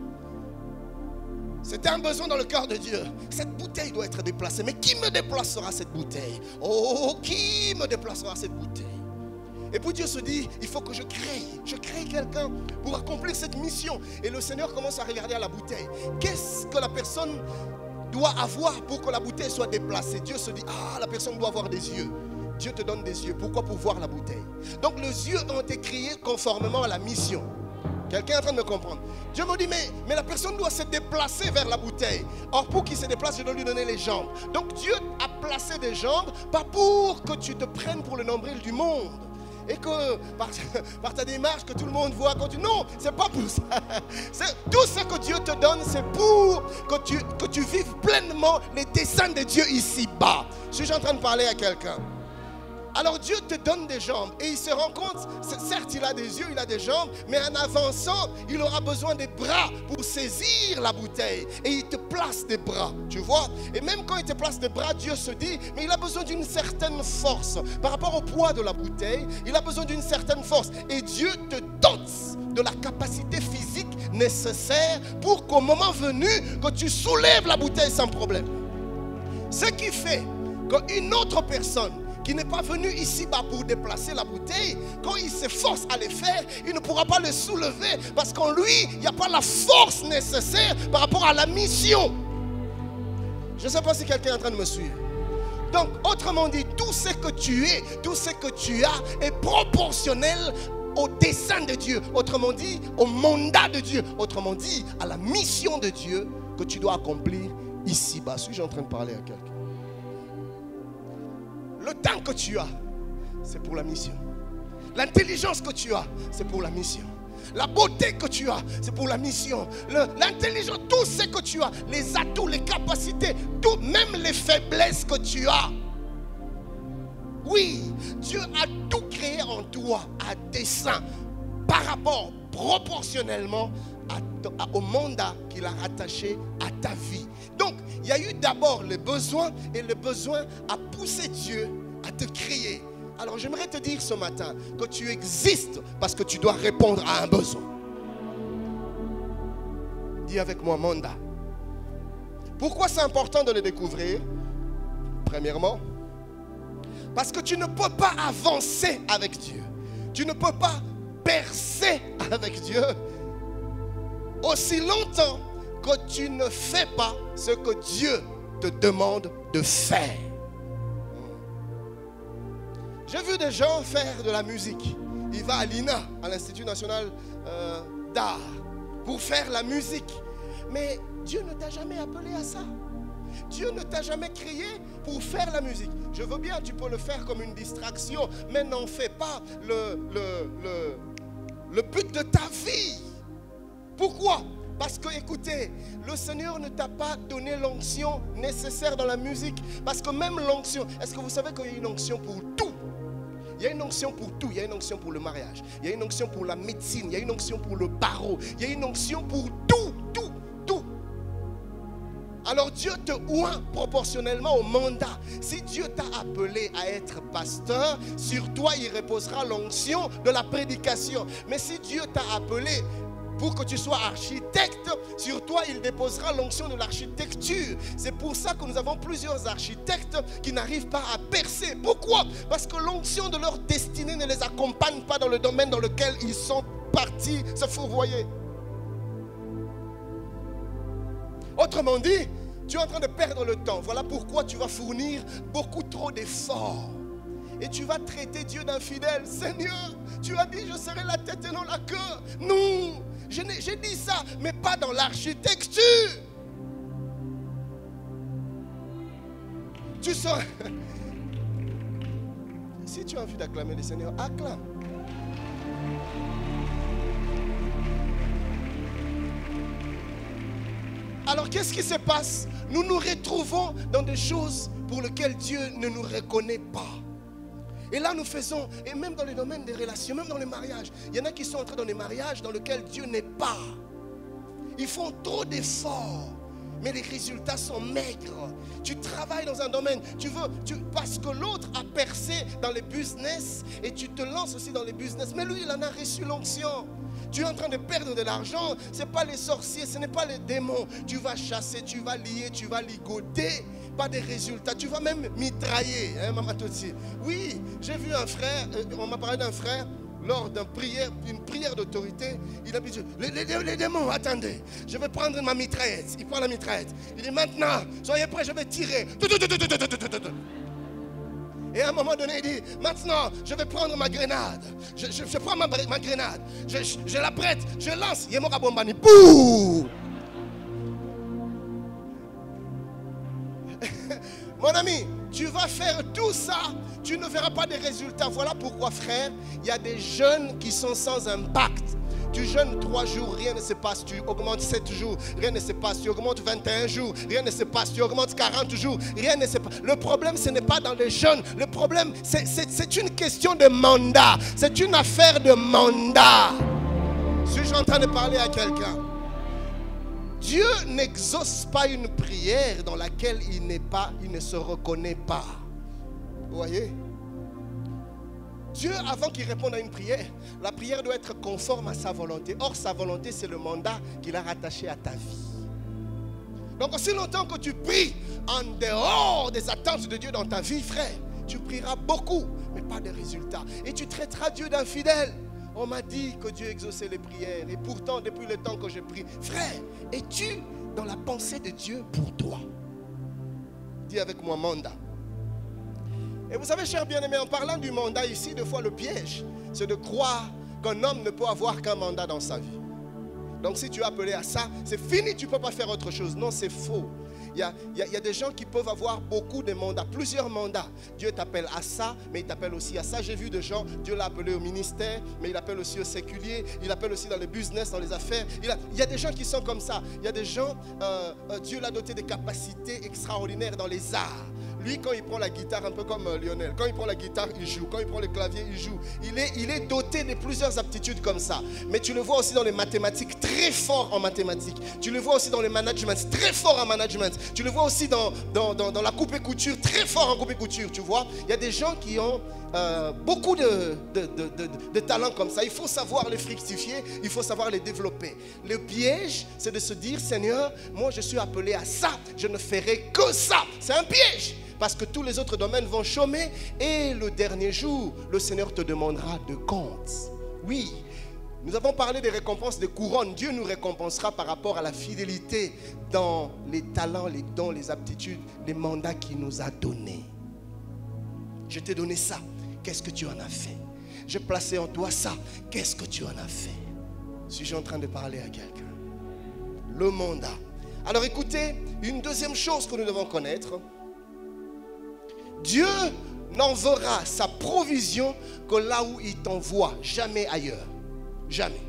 c'était un besoin dans le cœur de Dieu. Cette bouteille doit être déplacée. Mais qui me déplacera cette bouteille? Oh, qui me déplacera cette bouteille? Et puis Dieu se dit, il faut que je crée quelqu'un pour accomplir cette mission. Et le Seigneur commence à regarder à la bouteille. Qu'est-ce que la personne doit avoir pour que la bouteille soit déplacée? Dieu se dit, ah, la personne doit avoir des yeux. Dieu te donne des yeux. Pourquoi? Pour voir la bouteille. Donc les yeux ont été créés conformément à la mission. Quelqu'un est en train de me comprendre. Dieu me dit, mais la personne doit se déplacer vers la bouteille. Or, pour qu'il se déplace, je dois lui donner les jambes. Donc Dieu a placé des jambes, pas pour que tu te prennes pour le nombril du monde. Et que par ta démarche, que tout le monde voit quand tu... Non, c'est pas pour ça. Tout ce que Dieu te donne, c'est pour que tu vives pleinement les desseins de Dieu ici-bas. Suis-je en train de parler à quelqu'un? Alors Dieu te donne des jambes et il se rend compte, certes il a des yeux, il a des jambes, mais en avançant, il aura besoin des bras pour saisir la bouteille. Et il te place des bras, tu vois. Et même quand il te place des bras, Dieu se dit, mais il a besoin d'une certaine force. Par rapport au poids de la bouteille, il a besoin d'une certaine force. Et Dieu te dote de la capacité physique nécessaire pour qu'au moment venu, que tu soulèves la bouteille sans problème. Ce qui fait qu'une autre personne qui n'est pas venu ici-bas pour déplacer la bouteille, quand il s'efforce à le faire, il ne pourra pas le soulever parce qu'en lui, il n'y a pas la force nécessaire par rapport à la mission. Je ne sais pas si quelqu'un est en train de me suivre. Donc, autrement dit, tout ce que tu es, tout ce que tu as est proportionnel au dessein de Dieu. Autrement dit, au mandat de Dieu. Autrement dit, à la mission de Dieu que tu dois accomplir ici-bas. Suis-je en train de parler à quelqu'un? Le temps que tu as, c'est pour la mission. L'intelligence que tu as, c'est pour la mission. La beauté que tu as, c'est pour la mission. L'intelligence, tout ce que tu as, les atouts, les capacités, tout, même les faiblesses que tu as. Oui, Dieu a tout créé en toi à dessein, par rapport, proportionnellement au mandat qu'il a rattaché à ta vie. Donc, il y a eu d'abord le besoin, et le besoin a poussé Dieu à te créer. Alors, j'aimerais te dire ce matin que tu existes parce que tu dois répondre à un besoin. Dis avec moi, mandat. Pourquoi c'est important de le découvrir? Premièrement, parce que tu ne peux pas avancer avec Dieu. Tu ne peux pas percer avec Dieu aussi longtemps que tu ne fais pas ce que Dieu te demande de faire. J'ai vu des gens faire de la musique. Il va à l'INA, à l'Institut National d'Art, pour faire la musique. Mais Dieu ne t'a jamais appelé à ça. Dieu ne t'a jamais créé pour faire la musique. Je veux bien, tu peux le faire comme une distraction, mais n'en fais pas le but de ta vie. Pourquoi? Parce que, écoutez, le Seigneur ne t'a pas donné l'onction nécessaire dans la musique. Parce que même l'onction, est-ce que vous savez qu'il y a une onction pour tout? Il y a une onction pour tout. Il y a une onction pour le mariage. Il y a une onction pour la médecine. Il y a une onction pour le barreau. Il y a une onction pour tout, tout, tout. Alors Dieu te oint proportionnellement au mandat. Si Dieu t'a appelé à être pasteur, sur toi il reposera l'onction de la prédication. Mais si Dieu t'a appelé pour que tu sois architecte, sur toi il déposera l'onction de l'architecture. C'est pour ça que nous avons plusieurs architectes qui n'arrivent pas à percer. Pourquoi? Parce que l'onction de leur destinée ne les accompagne pas dans le domaine dans lequel ils sont partis se fourvoyer. Autrement dit, tu es en train de perdre le temps. Voilà pourquoi tu vas fournir beaucoup trop d'efforts. Et tu vas traiter Dieu d'infidèle. Seigneur, tu as dit je serai la tête et non la queue. Non, j'ai dit ça, mais pas dans l'architecture. Tu seras... Si tu as envie d'acclamer le Seigneur, acclame. Alors qu'est-ce qui se passe? Nous nous retrouvons dans des choses pour lesquelles Dieu ne nous reconnaît pas. Et là nous faisons, et même dans le domaine des relations, même dans les mariages, il y en a qui sont entrés dans des mariages dans lesquels Dieu n'est pas. Ils font trop d'efforts, mais les résultats sont maigres. Tu travailles dans un domaine, parce que l'autre a percé dans les business, et tu te lances aussi dans les business, mais lui il en a reçu l'onction. Tu es en train de perdre de l'argent. Ce n'est pas les sorciers, ce n'est pas les démons. Tu vas chasser, tu vas lier, tu vas ligoter. Pas de résultats. Tu vas même mitrailler, hein, Maman Totsi. Oui, j'ai vu un frère, on m'a parlé d'un frère, lors d'une prière d'autorité, il a dit, les démons, attendez, je vais prendre ma mitraillette. Il prend la mitraillette. Il dit, maintenant, soyez prêts, je vais tirer. Et à un moment donné, il dit, maintenant, je vais prendre ma grenade. Je prends ma grenade. Je la prête, je lance. Yemora Bombani. Bouh! Mon ami, tu vas faire tout ça, tu ne verras pas de résultats. Voilà pourquoi, frère, il y a des jeunes qui sont sans impact. Tu jeûnes 3 jours, rien ne se passe. Tu augmentes 7 jours, rien ne se passe. Tu augmentes 21 jours, rien ne se passe. Tu augmentes 40 jours, rien ne se passe. Le problème, ce n'est pas dans les jeûnes. Le problème, c'est une question de mandat. C'est une affaire de mandat. Suis-je en train de parler à quelqu'un? Dieu n'exauce pas une prière dans laquelle il ne se reconnaît pas. Vous voyez? Dieu, avant qu'il réponde à une prière, la prière doit être conforme à sa volonté. Or, sa volonté, c'est le mandat qu'il a rattaché à ta vie. Donc, aussi longtemps que tu pries en dehors des attentes de Dieu dans ta vie, frère, tu prieras beaucoup, mais pas de résultats. Et tu traiteras Dieu d'infidèle. On m'a dit que Dieu exauçait les prières. Et pourtant, depuis le temps que je prie, frère, es-tu dans la pensée de Dieu pour toi? Dis avec moi, mandat. Et vous savez, chers bien-aimés, en parlant du mandat ici, des fois le piège, c'est de croire qu'un homme ne peut avoir qu'un mandat dans sa vie. Donc si tu es appelé à ça, c'est fini, tu ne peux pas faire autre chose. Non, c'est faux. Il y a des gens qui peuvent avoir beaucoup de mandats, plusieurs mandats. Dieu t'appelle à ça, mais il t'appelle aussi à ça. J'ai vu des gens, Dieu l'a appelé au ministère, mais il appelle aussi au séculier, il appelle aussi dans le business, dans les affaires. Il y a des gens qui sont comme ça. Il y a des gens, Dieu l'a doté de capacités extraordinaires dans les arts. Lui, quand il prend la guitare, un peu comme Lionel, quand il prend la guitare, il joue. Quand il prend le clavier, il joue. Il est doté de plusieurs aptitudes comme ça. Mais tu le vois aussi dans les mathématiques, très fort en mathématiques. Tu le vois aussi dans les managements, très fort en management. Tu le vois aussi dans la coupe et couture, très fort en coupe et couture, tu vois. Il y a des gens qui ont beaucoup de talents comme ça. Il faut savoir les fructifier, il faut savoir les développer. Le piège, c'est de se dire, Seigneur, moi je suis appelé à ça, je ne ferai que ça. C'est un piège. Parce que tous les autres domaines vont chômer et le dernier jour, le Seigneur te demandera de compte. Oui, nous avons parlé des récompenses, des couronnes. Dieu nous récompensera par rapport à la fidélité dans les talents, les dons, les aptitudes, les mandats qu'il nous a donnés. Je t'ai donné ça, qu'est-ce que tu en as fait? J'ai placé en toi ça, qu'est-ce que tu en as fait? Suis-je en train de parler à quelqu'un? Le mandat. Alors écoutez, une deuxième chose que nous devons connaître. Dieu n'enverra sa provision que là où il t'envoie, jamais ailleurs. Jamais.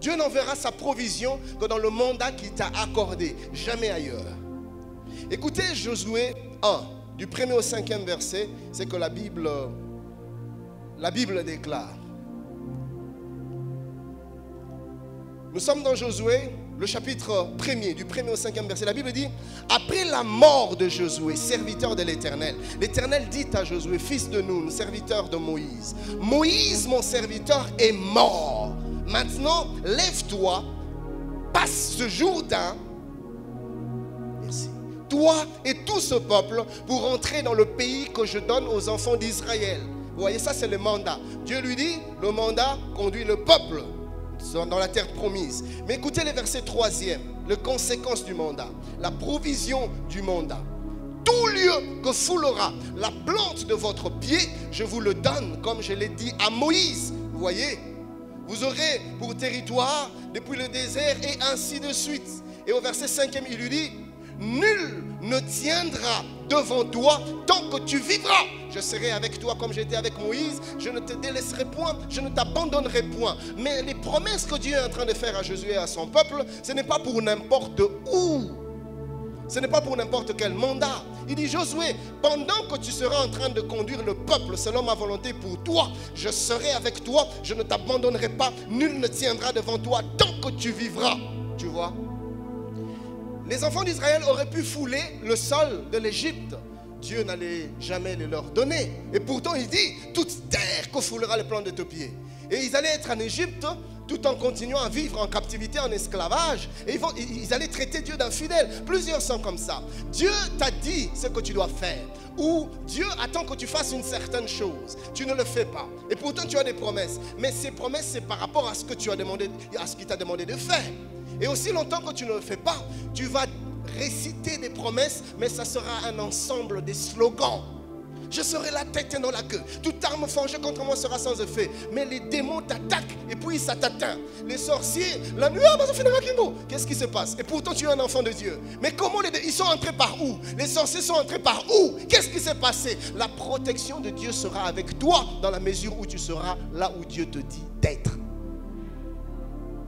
Dieu n'enverra sa provision que dans le mandat qu'il t'a accordé, jamais ailleurs. Écoutez Josué 1, du 1er au 5e verset, c'est que la Bible déclare. Nous sommes dans Josué, le chapitre 1er, du 1er au 5e verset. La Bible dit, après la mort de Josué, serviteur de l'Éternel, l'Éternel dit à Josué, fils de Nun, serviteur de Moïse, Moïse, mon serviteur, est mort. Maintenant, lève-toi, passe ce Jourdain, merci, toi et tout ce peuple, pour entrer dans le pays que je donne aux enfants d'Israël. Vous voyez, ça c'est le mandat. Dieu lui dit, le mandat conduit le peuple dans la terre promise. Mais écoutez le verset 3e, les conséquences du mandat, la provision du mandat. Tout lieu que foulera la plante de votre pied, je vous le donne, comme je l'ai dit à Moïse. Vous voyez, vous aurez pour territoire depuis le désert et ainsi de suite. Et au verset 5e, il lui dit, nul ne tiendra devant toi tant que tu vivras. Je serai avec toi comme j'étais avec Moïse. Je ne te délaisserai point, je ne t'abandonnerai point. Mais les promesses que Dieu est en train de faire à Josué et à son peuple, ce n'est pas pour n'importe où. Ce n'est pas pour n'importe quel mandat. Il dit, Josué, pendant que tu seras en train de conduire le peuple selon ma volonté pour toi, je serai avec toi, je ne t'abandonnerai pas. Nul ne tiendra devant toi tant que tu vivras. Tu vois? Les enfants d'Israël auraient pu fouler le sol de l'Égypte. Dieu n'allait jamais le leur donner. Et pourtant il dit, toute terre que foulera les plants de tes pieds. Et ils allaient être en Égypte tout en continuant à vivre en captivité, en esclavage. Et ils allaient traiter Dieu d'infidèle. Plusieurs sont comme ça. Dieu t'a dit ce que tu dois faire. Ou Dieu attend que tu fasses une certaine chose. Tu ne le fais pas. Et pourtant tu as des promesses. Mais ces promesses, c'est par rapport à ce que tu as demandé, à ce qu'il t'a demandé de faire. Et aussi longtemps que tu ne le fais pas, tu vas réciter des promesses, mais ça sera un ensemble de slogans. Je serai la tête et non la queue. Toute arme forgée contre moi sera sans effet. Mais les démons t'attaquent et puis ça t'atteint. Les sorciers, la nuit, qu'est-ce qui se passe? Et pourtant tu es un enfant de Dieu. Mais comment ils sont entrés par où? Les sorciers sont entrés par où? Qu'est-ce qui s'est passé? La protection de Dieu sera avec toi dans la mesure où tu seras là où Dieu te dit d'être.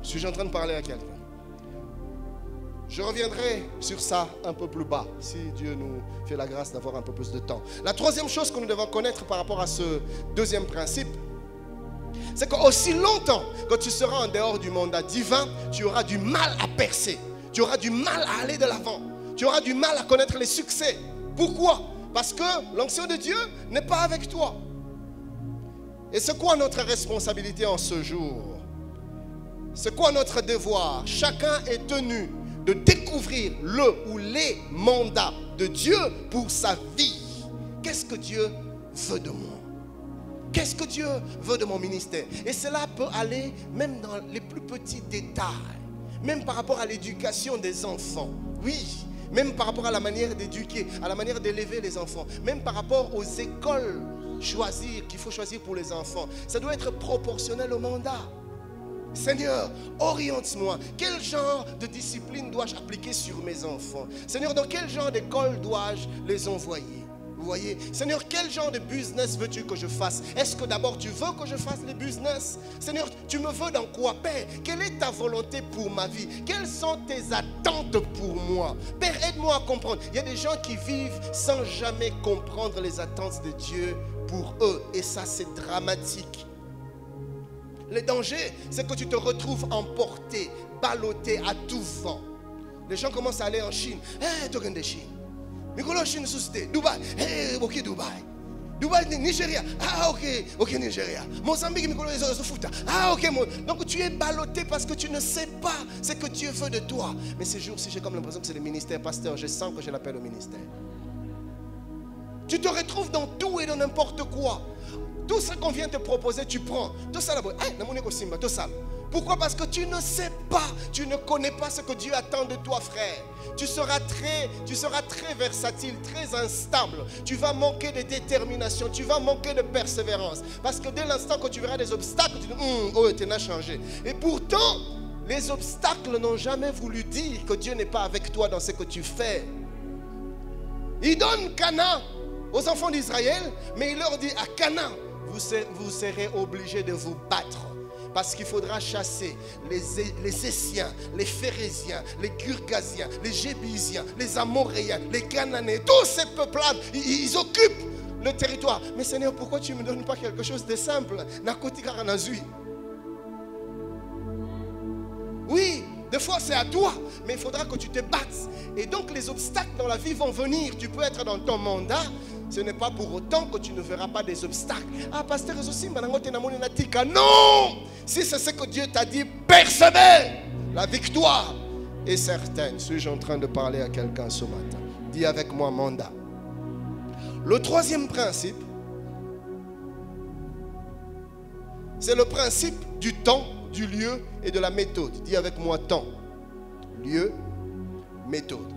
Suis-je en train de parler à quelqu'un? Je reviendrai sur ça un peu plus bas, si Dieu nous fait la grâce d'avoir un peu plus de temps. La troisième chose que nous devons connaître par rapport à ce deuxième principe, c'est qu'aussi longtemps que tu seras en dehors du mandat divin, tu auras du mal à percer. Tu auras du mal à aller de l'avant. Tu auras du mal à connaître les succès. Pourquoi? Parce que l'onction de Dieu n'est pas avec toi. Et c'est quoi notre responsabilité en ce jour? C'est quoi notre devoir? Chacun est tenu de découvrir le ou les mandats de Dieu pour sa vie. Qu'est-ce que Dieu veut de moi? Qu'est-ce que Dieu veut de mon ministère? Et cela peut aller même dans les plus petits détails, même par rapport à l'éducation des enfants. Oui, Même par rapport à la manière d'éduquer, à la manière d'élever les enfants. Même par rapport aux écoles qu'il faut choisir pour les enfants. Ça doit être proportionnel au mandat. Seigneur, oriente-moi. Quel genre de discipline dois-je appliquer sur mes enfants? Seigneur, dans quel genre d'école dois-je les envoyer? Vous voyez, Seigneur, quel genre de business veux-tu que je fasse? Est-ce que d'abord tu veux que je fasse les business? Seigneur, tu me veux dans quoi, Père? Quelle est ta volonté pour ma vie? Quelles sont tes attentes pour moi? Père, aide-moi à comprendre. Il y a des gens qui vivent sans jamais comprendre les attentes de Dieu pour eux. Et ça, c'est dramatique. Le danger, c'est que tu te retrouves emporté, ballotté à tout vent. Les gens commencent à aller en Chine. Hey, tu viens de Chine. Mikolo Chine susté, Dubaï, hey, ok Dubaï. Dubaï, Nigeria, ah ok Nigeria. Mozambique, Mikolo Sofuta, ah ok. Donc tu es ballotté parce que tu ne sais pas ce que Dieu veut de toi. Mais ces jours-ci, j'ai comme l'impression que c'est le ministère, pasteur. Je sens que je l'appelle au ministère. Tu te retrouves dans tout et dans n'importe quoi. Tout ce qu'on vient te proposer, tu prends. Tout ça là-bas. Tout ça. Pourquoi? Parce que tu ne sais pas, tu ne connais pas ce que Dieu attend de toi, frère. Tu seras très versatile, très instable. Tu vas manquer de détermination, tu vas manquer de persévérance. Parce que dès l'instant que tu verras des obstacles, tu dis, oh, tu n'as changé. Et pourtant, les obstacles n'ont jamais voulu dire que Dieu n'est pas avec toi dans ce que tu fais. Il donne Canaan aux enfants d'Israël, mais il leur dit, à Canaan, vous serez obligés de vous battre. Parce qu'il faudra chasser les Essiens, les Phérésiens, les Girgasiens, les Jébusiens, les Amoréens, les Cananéens. Tous ces peuples-là, ils occupent le territoire. Mais Seigneur, pourquoi tu ne me donnes pas quelque chose de simple? Oui, des fois c'est à toi, mais il faudra que tu te battes. Et donc les obstacles dans la vie vont venir. Tu peux être dans ton mandat. Ce n'est pas pour autant que tu ne verras pas des obstacles. Ah, pasteur, non! Si c'est ce que Dieu t'a dit, persévère. La victoire est certaine. Suis-je en train de parler à quelqu'un ce matin? Dis avec moi, mandat. Le troisième principe, c'est le principe du temps, du lieu et de la méthode. Dis avec moi, temps, lieu, méthode.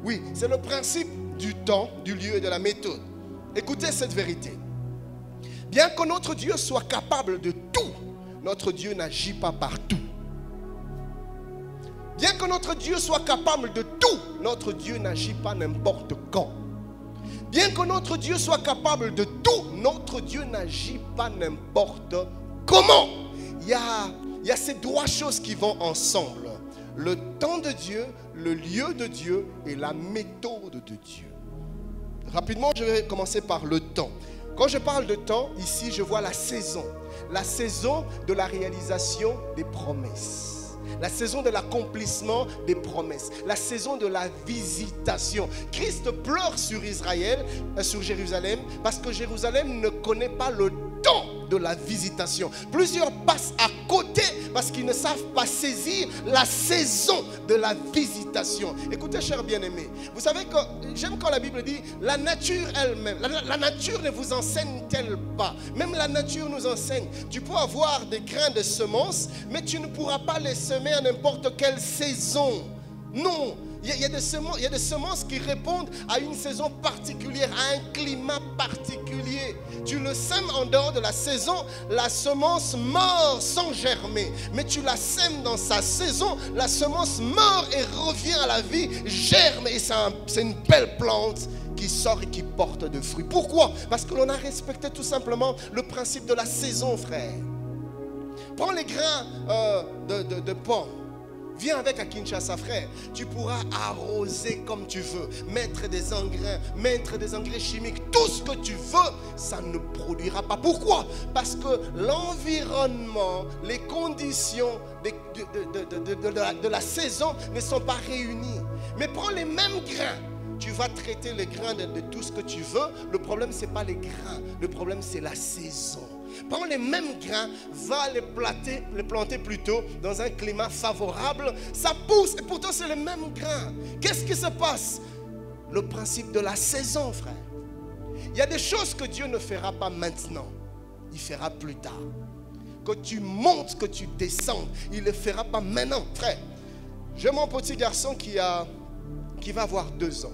Oui, c'est le principe du temps, du lieu et de la méthode. Écoutez cette vérité. Bien que notre Dieu soit capable de tout, notre Dieu n'agit pas partout. Bien que notre Dieu soit capable de tout, notre Dieu n'agit pas n'importe quand. Bien que notre Dieu soit capable de tout, notre Dieu n'agit pas n'importe comment. Il y a ces trois choses qui vont ensemble. Le temps de Dieu, le lieu de Dieu et la méthode de Dieu. Rapidement, je vais commencer par le temps. Quand je parle de temps, ici, je vois la saison. La saison de la réalisation des promesses. La saison de l'accomplissement des promesses. La saison de la visitation. Christ pleure sur Jérusalem, parce que Jérusalem ne connaît pas le temps de la visitation. Plusieurs passent à côté parce qu'ils ne savent pas saisir la saison de la visitation. Écoutez, chers bien-aimés, vous savez que j'aime quand la Bible dit la nature elle-même, la nature ne vous enseigne-t-elle pas? Même la nature nous enseigne. Tu peux avoir des grains de semences, mais tu ne pourras pas les semer à n'importe quelle saison. Non. Il y a des semences qui répondent à une saison particulière, à un climat particulier. Tu le sèmes en dehors de la saison, la semence meurt sans germer. Mais tu la sèmes dans sa saison, la semence meurt et revient à la vie, germe. Et c'est une belle plante qui sort et qui porte de fruits. Pourquoi? Parce que l'on a respecté tout simplement le principe de la saison, frère. Prends les grains de pommes. Viens avec à Kinshasa, frère. Tu pourras arroser comme tu veux, mettre des engrais chimiques, tout ce que tu veux, ça ne produira pas. Pourquoi? Parce que l'environnement, les conditions de la saison ne sont pas réunies. Mais prends les mêmes grains. Tu vas traiter les grains de tout ce que tu veux. Le problème, ce n'est pas les grains. Le problème, c'est la saison. Prends les mêmes grains, va les planter plutôt dans un climat favorable. Ça pousse et pourtant c'est les mêmes grains. Qu'est-ce qui se passe? Le principe de la saison, frère. Il y a des choses que Dieu ne fera pas maintenant. Il fera plus tard. Que tu montes, que tu descendes, il ne le fera pas maintenant, frère. J'ai mon petit garçon qui a qui va avoir 2 ans,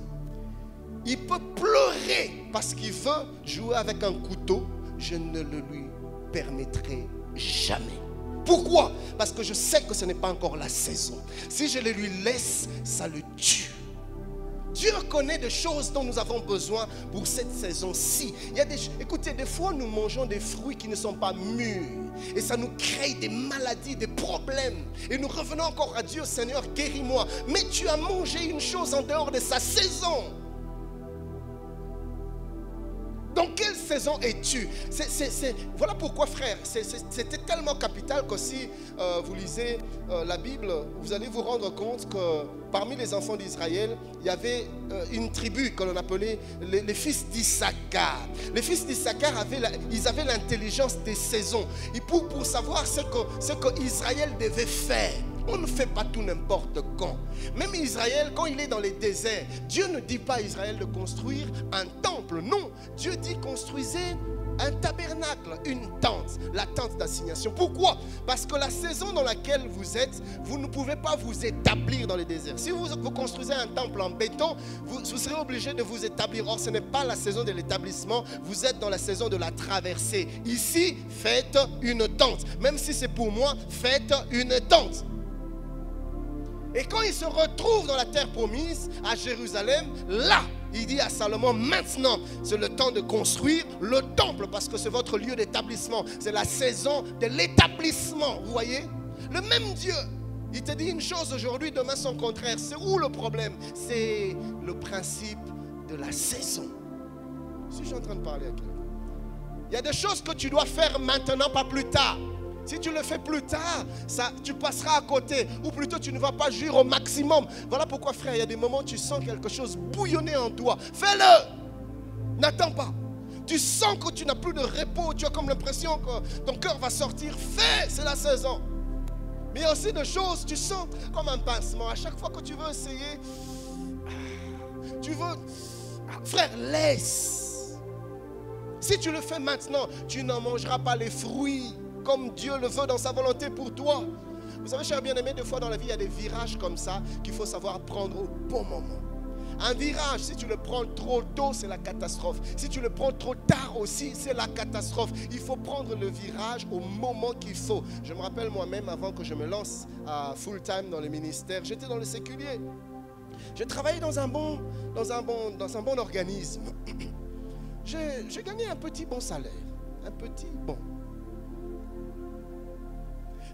il peut pleurer parce qu'il veut jouer avec un couteau, je ne le lui permettrai jamais. Pourquoi? Parce que je sais que ce n'est pas encore la saison. Si je le lui laisse, ça le tue. Dieu connaît des choses dont nous avons besoin pour cette saison-ci. Écoutez, des fois nous mangeons des fruits qui ne sont pas mûrs. Et ça nous crée des maladies, des problèmes. Et nous revenons encore à Dieu, Seigneur, guéris-moi. Mais tu as mangé une chose en dehors de sa saison. Dans quelle saison es-tu? Voilà pourquoi, frère, c'était tellement capital que si vous lisez la Bible, vous allez vous rendre compte que parmi les enfants d'Israël, il y avait une tribu que l'on appelait les fils d'Issachar. Les fils d'Issachar ils avaient l'intelligence des saisons. Et pour savoir ce que Israël devait faire. On ne fait pas tout n'importe quand. Même Israël, quand il est dans les déserts, Dieu ne dit pas à Israël de construire un temple. Non, Dieu dit construisez un tabernacle, une tente, la tente d'assignation. Pourquoi? Parce que la saison dans laquelle vous êtes, vous ne pouvez pas vous établir dans les déserts. Si vous construisez un temple en béton, vous serez obligé de vous établir. Or, ce n'est pas la saison de l'établissement, vous êtes dans la saison de la traversée. Ici, faites une tente. Même si c'est pour moi, faites une tente. Et quand il se retrouve dans la terre promise, à Jérusalem, là, il dit à Salomon, maintenant, c'est le temps de construire le temple parce que c'est votre lieu d'établissement. C'est la saison de l'établissement, vous voyez? Le même Dieu, il te dit une chose aujourd'hui, demain son contraire. C'est où le problème? C'est le principe de la saison. Si je suis en train de parler à quelqu'un, il y a des choses que tu dois faire maintenant, pas plus tard. Si tu le fais plus tard, tu passeras à côté. Ou plutôt, tu ne vas pas jouir au maximum. Voilà pourquoi, frère, il y a des moments où tu sens quelque chose bouillonner en toi. Fais-le. N'attends pas. Tu sens que tu n'as plus de repos. Tu as comme l'impression que ton cœur va sortir. Fais, c'est la saison. Mais il y a aussi des choses, tu sens comme un pincement. À chaque fois que tu veux essayer, tu veux... Frère, laisse. Si tu le fais maintenant, tu n'en mangeras pas les fruits comme Dieu le veut dans sa volonté pour toi. Vous savez, cher bien-aimé, des fois dans la vie, il y a des virages comme ça qu'il faut savoir prendre au bon moment. Un virage, si tu le prends trop tôt, c'est la catastrophe. Si tu le prends trop tard aussi, c'est la catastrophe. Il faut prendre le virage au moment qu'il faut. Je me rappelle moi-même, avant que je me lance à full-time dans le ministère, j'étais dans le séculier. Je travaillais dans un bon organisme. J'ai gagné un petit bon salaire. Un petit bon.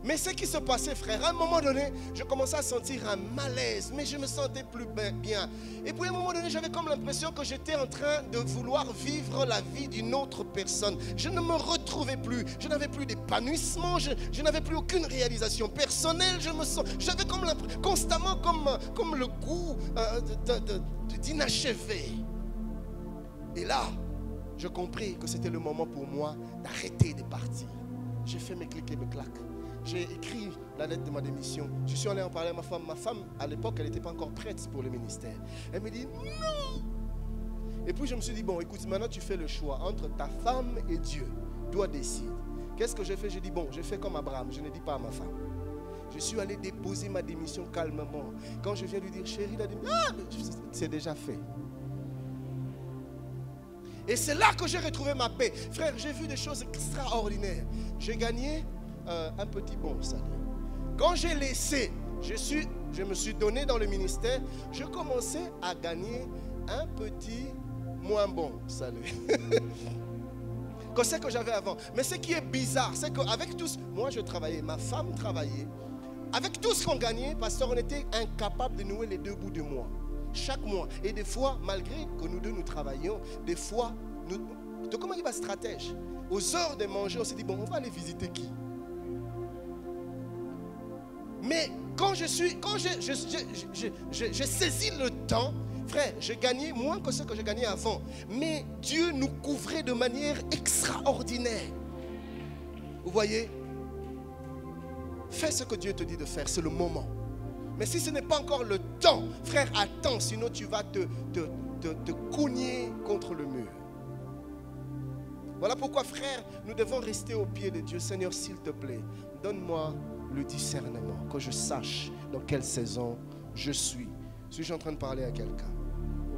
Mais ce qui se passait, frère, à un moment donné, je commençais à sentir un malaise, mais je me sentais plus bien. Et puis à un moment donné, j'avais comme l'impression que j'étais en train de vouloir vivre la vie d'une autre personne. Je ne me retrouvais plus, je n'avais plus d'épanouissement, je n'avais plus aucune réalisation personnelle. J'avais comme constamment comme le goût d'inachevé. Et là, je compris que c'était le moment pour moi d'arrêter de partir. J'ai fait mes clics et mes claques. J'ai écrit la lettre de ma démission. Je suis allé en parler à ma femme. Ma femme, à l'époque, elle n'était pas encore prête pour le ministère. Elle me dit non. Et puis je me suis dit, bon, écoute, maintenant tu fais le choix entre ta femme et Dieu. Toi décide. Qu'est-ce que j'ai fait? J'ai dit, bon, j'ai fait comme Abraham. Je ne dis pas à ma femme. Je suis allé déposer ma démission calmement. Quand je viens lui dire, chérie, la démission, c'est déjà fait. Et c'est là que j'ai retrouvé ma paix. Frère, j'ai vu des choses extraordinaires. J'ai gagné un petit bon salaire. Quand j'ai laissé, je me suis donné dans le ministère, je commençais à gagner un petit moins bon salaire. Que ce que j'avais avant. Mais ce qui est bizarre, c'est qu'avec tous, moi je travaillais, ma femme travaillait. Avec tout ce qu'on gagnait, pasteur, on était incapable de nouer les deux bouts de mois. Chaque mois. Et des fois, malgré que nous deux nous travaillions, des fois, donc comment il va stratège? Aux heures de manger, on s'est dit, bon, on va aller visiter qui? Mais quand j'ai saisi le temps, frère, j'ai gagné moins que ce que j'ai gagné avant. Mais Dieu nous couvrait de manière extraordinaire. Vous voyez? Fais ce que Dieu te dit de faire, c'est le moment. Mais si ce n'est pas encore le temps, frère, attends, sinon tu vas te cogner contre le mur. Voilà pourquoi, frère, nous devons rester au pied de Dieu. Seigneur, s'il te plaît, donne-moi le discernement, que je sache dans quelle saison je suis, Suis-je en train de parler à quelqu'un?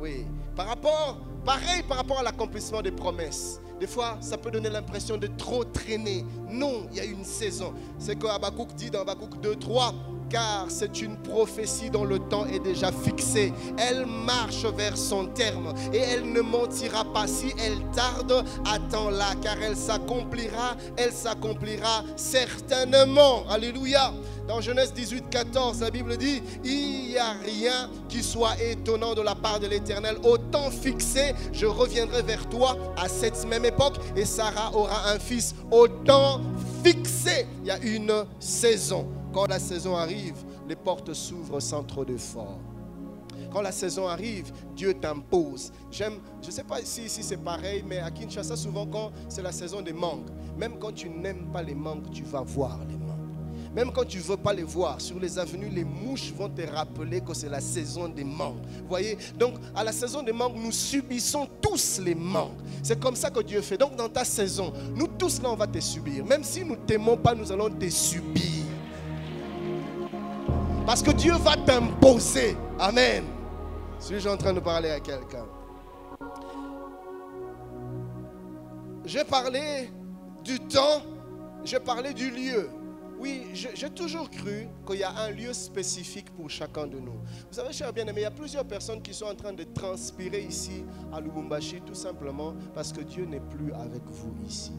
Oui. Pareil par rapport à l'accomplissement des promesses. Des fois, ça peut donner l'impression de trop traîner. Non, il y a une saison. C'est que Habakkuk dit dans Habakkuk 2:3, car c'est une prophétie dont le temps est déjà fixé. Elle marche vers son terme et elle ne mentira pas. Si elle tarde, attends-la, car elle s'accomplira certainement. Alléluia. Dans Genèse 18:14, la Bible dit, il n'y a rien qui soit étonnant de la part de l'Éternel. Au temps fixé, je reviendrai vers toi à cette même époque et Sarah aura un fils. Au temps fixé, il y a une saison. Quand la saison arrive, les portes s'ouvrent sans trop d'efforts. Quand la saison arrive, Dieu t'impose. Je ne sais pas si c'est pareil, mais à Kinshasa, souvent quand c'est la saison des mangues, même quand tu n'aimes pas les mangues, tu vas voir les mangues. Même quand tu ne veux pas les voir, sur les avenues, les mouches vont te rappeler que c'est la saison des mangues. Vous voyez? Donc, à la saison des mangues, nous subissons tous les mangues. C'est comme ça que Dieu fait. Donc, dans ta saison, nous tous là, on va te subir. Même si nous ne t'aimons pas, nous allons te subir. Parce que Dieu va t'imposer. Amen. Suis-je en train de parler à quelqu'un? J'ai parlé du temps, j'ai parlé du lieu. Oui, j'ai toujours cru qu'il y a un lieu spécifique pour chacun de nous. Vous savez, chers bien-aimés, il y a plusieurs personnes qui sont en train de transpirer ici à Lubumbashi, tout simplement parce que Dieu n'est plus avec vous ici.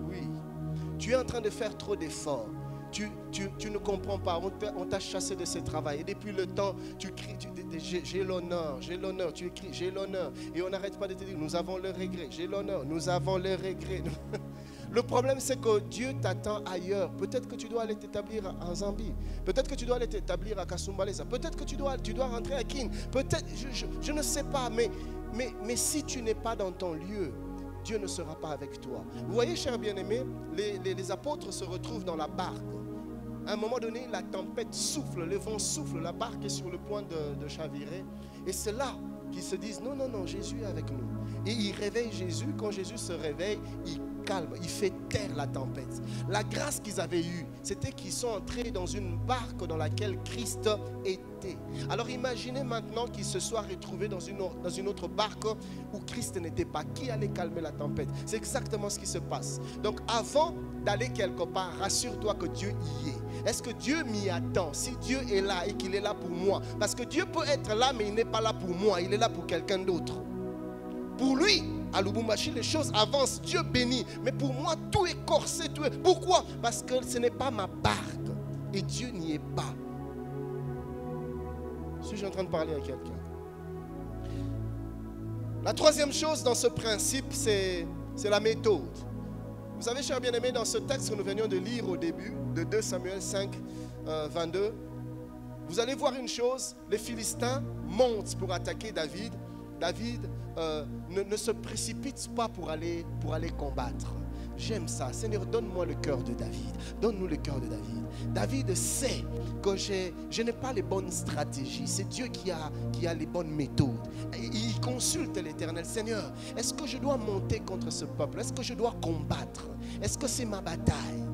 Oui, tu es en train de faire trop d'efforts. Tu ne comprends pas, on t'a chassé de ce travail. Et depuis le temps, tu cries, j'ai l'honneur, tu écris, j'ai l'honneur. Et on n'arrête pas de te dire, nous avons le regret, j'ai l'honneur, nous avons le regret. Le problème, c'est que Dieu t'attend ailleurs. Peut-être que tu dois aller t'établir en Zambie. Peut-être que tu dois aller t'établir à Kasumbalesa. Peut-être que tu dois rentrer à Kin. Peut-être, je ne sais pas, mais si tu n'es pas dans ton lieu, Dieu ne sera pas avec toi. Vous voyez, chers bien-aimés, les apôtres se retrouvent dans la barque. À un moment donné, la tempête souffle, le vent souffle, la barque est sur le point de chavirer. Et c'est là qu'ils se disent, non, non, non, Jésus est avec nous. Et ils réveillent Jésus. Quand Jésus se réveille, il calme, il fait taire la tempête. La grâce qu'ils avaient eue, c'était qu'ils sont entrés dans une barque dans laquelle Christ était. Alors imaginez maintenant qu'ils se soient retrouvés dans une autre barque où Christ n'était pas. Qui allait calmer la tempête? C'est exactement ce qui se passe. Donc avant d'aller quelque part, rassure-toi que Dieu y est. Est-ce que Dieu m'y attend? Si Dieu est là et qu'il est là pour moi, parce que Dieu peut être là mais il n'est pas là pour moi, il est là pour quelqu'un d'autre. Pour lui, à Lubumbashi, les choses avancent, Dieu bénit. Mais pour moi, tout est corsé. Pourquoi? Parce que ce n'est pas ma barque. Et Dieu n'y est pas. Suis-je en train de parler à quelqu'un? La troisième chose dans ce principe, c'est la méthode. Vous savez, chers bien-aimés, dans ce texte que nous venions de lire au début, de 2 Samuel 5, 22, vous allez voir une chose, les Philistins montent pour attaquer David. David ne se précipite pas pour aller combattre. J'aime ça. Seigneur, donne-moi le cœur de David. Donne-nous le cœur de David. David sait que je n'ai pas les bonnes stratégies. C'est Dieu qui a les bonnes méthodes. Il consulte l'Éternel. Seigneur, est-ce que je dois monter contre ce peuple? Est-ce que je dois combattre? Est-ce que c'est ma bataille?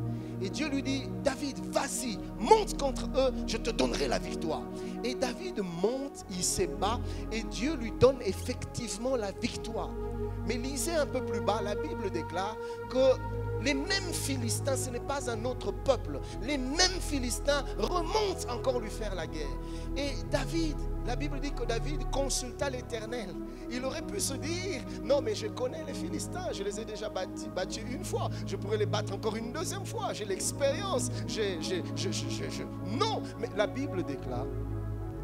Et Dieu lui dit, David, vas-y, monte contre eux, je te donnerai la victoire. Et David monte, il se bat, et Dieu lui donne effectivement la victoire. Mais lisez un peu plus bas, la Bible déclare que les mêmes Philistins, ce n'est pas un autre peuple. Les mêmes Philistins remontent encore lui faire la guerre. Et David, la Bible dit que David consulta l'Éternel. Il aurait pu se dire, non mais je connais les Philistins, je les ai déjà battus une fois, je pourrais les battre encore une deuxième fois, j'ai l'expérience. Non, mais la Bible déclare,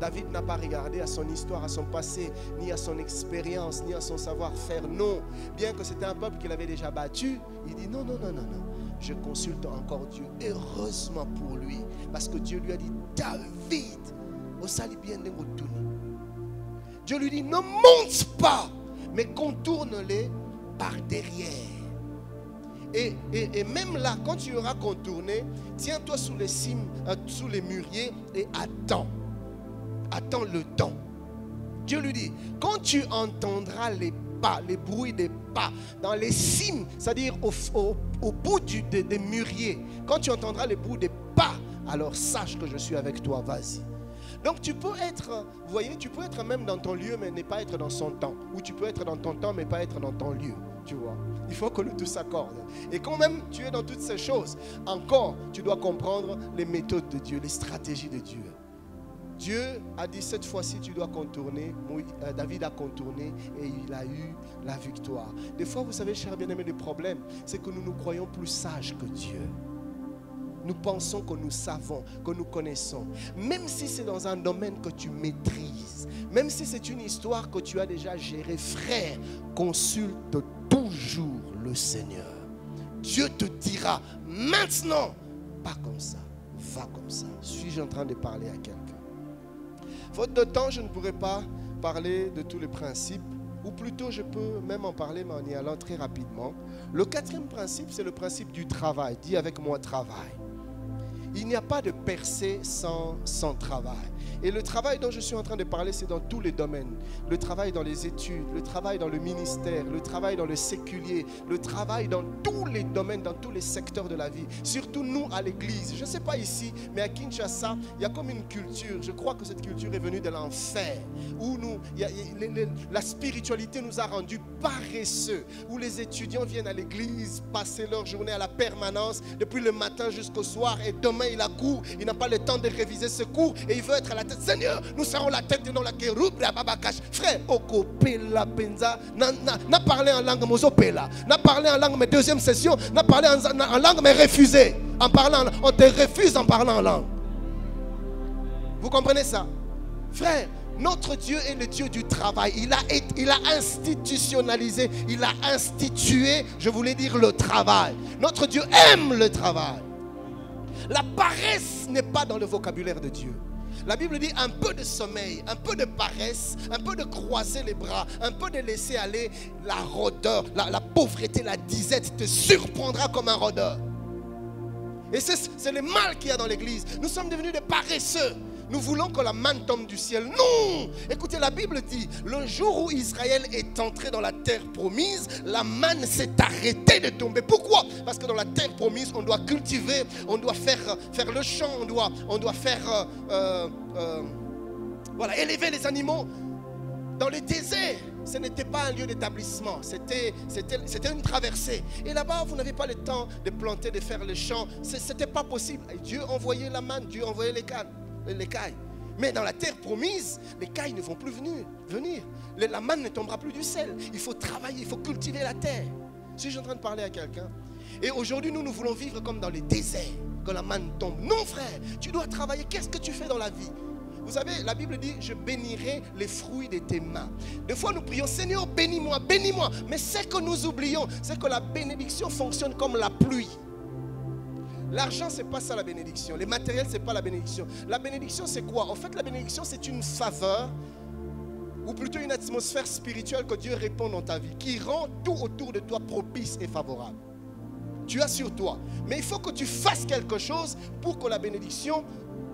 David n'a pas regardé à son histoire, à son passé, ni à son expérience, ni à son savoir-faire. Non, bien que c'était un peuple qu'il avait déjà battu, il dit non, non, non, non, non. Je consulte encore Dieu. Heureusement pour lui, parce que Dieu lui a dit, David, au sali bien de Moutuni. Dieu lui dit, ne monte pas, mais contourne-les par derrière. Et même là, quand tu auras contourné, tiens-toi sous les cimes, sous les mûriers et attends. Attends le temps. Dieu lui dit, quand tu entendras les pas, les bruits des pas dans les cimes, c'est-à-dire au bout des mûriers, quand tu entendras les bruits des pas, alors sache que je suis avec toi, vas-y. Donc tu peux être, vous voyez, tu peux être même dans ton lieu, mais ne pas être dans son temps. Ou tu peux être dans ton temps, mais pas être dans ton lieu. Tu vois, il faut que le tout s'accorde. Et quand même tu es dans toutes ces choses, encore, tu dois comprendre les méthodes de Dieu, les stratégies de Dieu. Dieu a dit cette fois-ci tu dois contourner. David a contourné et il a eu la victoire. Des fois, vous savez, chers bien-aimés, le problème, c'est que nous nous croyons plus sages que Dieu. Nous pensons que nous savons, que nous connaissons. Même si c'est dans un domaine que tu maîtrises, même si c'est une histoire que tu as déjà gérée, frère, consulte toujours le Seigneur. Dieu te dira maintenant, pas comme ça, va comme ça. Suis-je en train de parler à quelqu'un? Faute de temps, je ne pourrai pas parler de tous les principes, ou plutôt je peux même en parler, mais en y allant très rapidement. Le quatrième principe, c'est le principe du travail. Dis avec moi travail. Il n'y a pas de percée sans travail. Et le travail dont je suis en train de parler, c'est dans tous les domaines. Le travail dans les études, le travail dans le ministère, le travail dans le séculier, le travail dans tous les domaines, dans tous les secteurs de la vie. Surtout nous à l'église. Je ne sais pas ici, mais à Kinshasa, il y a comme une culture. Je crois que cette culture est venue de l'enfer. Où la spiritualité nous a rendus paresseux. Où les étudiants viennent à l'église, passer leur journée à la permanence, depuis le matin jusqu'au soir. Et demain, il a cours. Il n'a pas le temps de réviser ce cours. Et il veut être à la tête. Seigneur, nous serons la tête de nos laqueroub, la babakash. Frère, okopela penza, n'a parlé en langue mozopela, n'a parlé en langue mais deuxième session, n'a parlé en langue mais refusé. En parlant, on te refuse en parlant en langue. Vous comprenez ça? Frère, notre Dieu est le Dieu du travail. Il a institutionnalisé, il a institué, je voulais dire, le travail. Notre Dieu aime le travail. La paresse n'est pas dans le vocabulaire de Dieu. La Bible dit un peu de sommeil, un peu de paresse, un peu de croiser les bras, un peu de laisser aller la rôdeur, la pauvreté, la disette te surprendra comme un rôdeur. Et c'est le mal qu'il y a dans l'église. Nous sommes devenus des paresseux. Nous voulons que la manne tombe du ciel. Non! Écoutez, la Bible dit, le jour où Israël est entré dans la terre promise, la manne s'est arrêtée de tomber. Pourquoi? Parce que dans la terre promise, on doit cultiver, on doit faire le champ, on doit faire, voilà, élever les animaux. Dans le désert, ce n'était pas un lieu d'établissement, c'était une traversée. Et là-bas, vous n'avez pas le temps de planter, de faire le champ. Ce n'était pas possible. Et Dieu envoyait la manne, Dieu envoyait les cailles. Mais dans la terre promise, les cailles ne vont plus venir. La manne ne tombera plus du ciel. Il faut travailler, il faut cultiver la terre. Si je suis en train de parler à quelqu'un. Et aujourd'hui, nous voulons vivre comme dans les déserts, que la manne tombe. Non, frère, tu dois travailler. Qu'est-ce que tu fais dans la vie? Vous savez, la Bible dit, je bénirai les fruits de tes mains. Des fois, nous prions, Seigneur, bénis-moi, bénis-moi. Mais ce que nous oublions, c'est que la bénédiction fonctionne comme la pluie. L'argent, ce n'est pas ça la bénédiction. Les matériels, ce n'est pas la bénédiction. La bénédiction, c'est quoi? En fait, la bénédiction, c'est une faveur, ou plutôt une atmosphère spirituelle que Dieu répand dans ta vie, qui rend tout autour de toi propice et favorable. Tu as sur toi. Mais il faut que tu fasses quelque chose pour que la bénédiction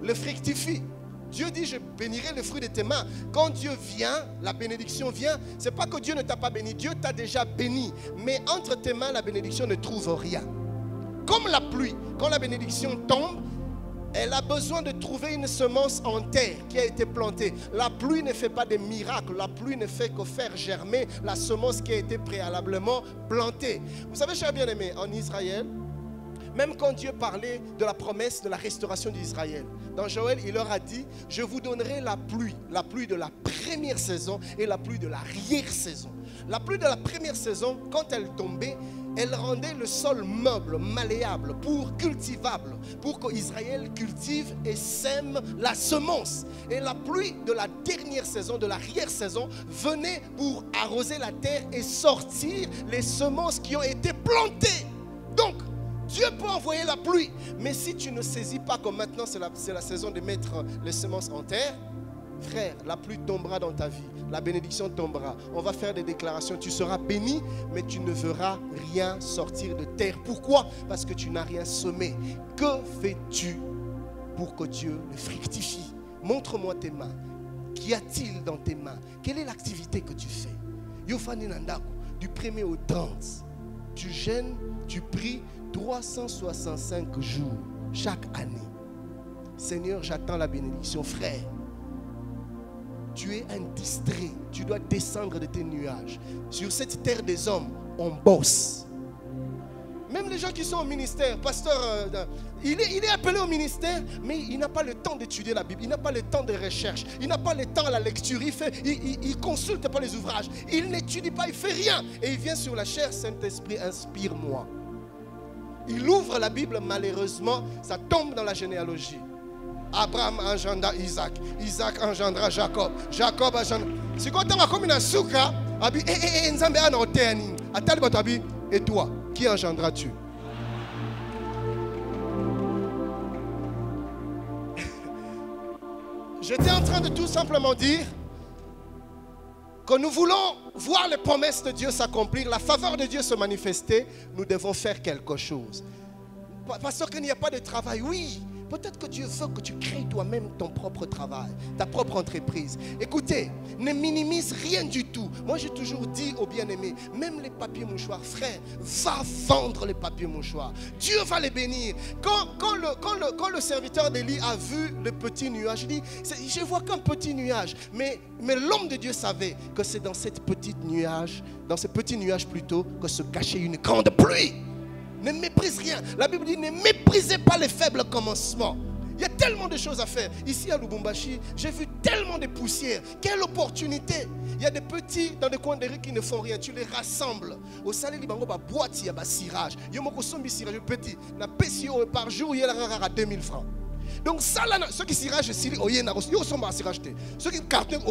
le fructifie. Dieu dit, je bénirai le fruit de tes mains. Quand Dieu vient, la bénédiction vient. Ce n'est pas que Dieu ne t'a pas béni. Dieu t'a déjà béni. Mais entre tes mains, la bénédiction ne trouve rien. Comme la pluie, quand la bénédiction tombe, elle a besoin de trouver une semence en terre qui a été plantée. La pluie ne fait pas de miracles. La pluie ne fait que faire germer la semence qui a été préalablement plantée. Vous savez, chers bien-aimés, en Israël, même quand Dieu parlait de la promesse de la restauration d'Israël, dans Joël, il leur a dit, je vous donnerai la pluie de la première saison et la pluie de l'arrière-saison. La pluie de la première saison, quand elle tombait, elle rendait le sol meuble, malléable, cultivable, pour qu'Israël cultive et sème la semence. Et la pluie de la dernière saison, de l'arrière-saison, venait pour arroser la terre et sortir les semences qui ont été plantées. Donc, Dieu peut envoyer la pluie, mais si tu ne saisis pas que maintenant c'est la saison de mettre les semences en terre, frère, la pluie tombera dans ta vie, la bénédiction tombera. On va faire des déclarations, tu seras béni, mais tu ne verras rien sortir de terre. Pourquoi? Parce que tu n'as rien semé. Que fais-tu pour que Dieu le fructifie? Montre-moi tes mains. Qu'y a-t-il dans tes mains? Quelle est l'activité que tu fais? Yofani Nandaku, du 1er au 30, tu jeûnes, tu pries 365 jours chaque année. Seigneur, j'attends la bénédiction. Frère, tu es un distrait. Tu dois descendre de tes nuages. Sur cette terre des hommes, on bosse. Même les gens qui sont au ministère, pasteur, il est appelé au ministère, mais il n'a pas le temps d'étudier la Bible, il n'a pas le temps de recherche, il n'a pas le temps à la lecture, il consulte pas les ouvrages, il n'étudie pas, il fait rien. Et il vient sur la chair, Saint-Esprit, inspire-moi. Il ouvre la Bible, malheureusement, ça tombe dans la généalogie. Abraham engendra Isaac, Isaac engendra Jacob, Jacob engendra... Si quand on a comme une souka, et toi, qui engendras-tu? J'étais en train de tout simplement dire que nous voulons voir les promesses de Dieu s'accomplir, la faveur de Dieu se manifester, nous devons faire quelque chose. Parce qu'il n'y a pas de travail, oui. Peut-être que Dieu veut que tu crées toi-même ton propre travail, ta propre entreprise. Écoutez, ne minimise rien du tout. Moi, j'ai toujours dit aux bien-aimés, même les papiers mouchoirs, frère, va vendre les papiers mouchoirs. Dieu va les bénir. Quand le serviteur d'Élie a vu le petit nuage, il dit, je vois qu'un petit nuage. Mais l'homme de Dieu savait que c'est dans ce petit nuage plutôt, que se cachait une grande pluie. Ne méprise rien. La Bible dit, ne méprisez pas les faibles commencements. Il y a tellement de choses à faire. Ici à Lubumbashi, j'ai vu tellement de poussières. Quelle opportunité. Il y a des petits dans des coins de rue qui ne font rien. Tu les rassembles. Au salé, il y a une boîte, il y a un cirage. Il y a un cirage petit. Par jour, il y a 2000 francs. Donc ça là, ceux qui cirage, ceux qui cartonnent,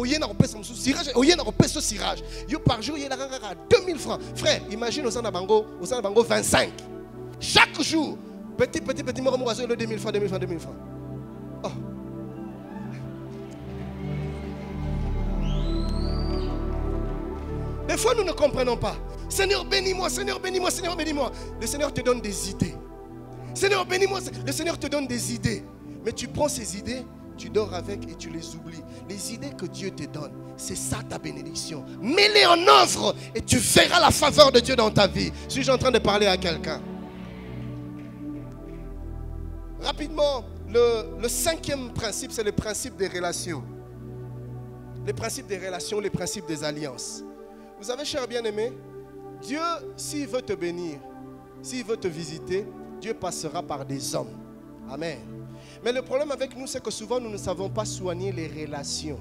cirage. Par jour, il y a 2000 francs. Frère, imagine aux Anabango 25. Chaque jour, petit, le 2000 francs. Oh. Des fois, nous ne comprenons pas. Seigneur, bénis-moi, Seigneur, bénis-moi, Seigneur, bénis-moi. Le Seigneur te donne des idées. Seigneur, bénis-moi, le Seigneur te donne des idées. Mais tu prends ces idées, tu dors avec et tu les oublies. Les idées que Dieu te donne, c'est ça ta bénédiction. Mets-les en œuvre et tu verras la faveur de Dieu dans ta vie. Suis-je en train de parler à quelqu'un? Rapidement, le cinquième principe, c'est le principe des relations. Les principes des relations, les principes des alliances. Vous savez, cher bien-aimé, Dieu, s'il veut te bénir, s'il veut te visiter, Dieu passera par des hommes. Amen. Mais le problème avec nous, c'est que souvent, nous ne savons pas soigner les relations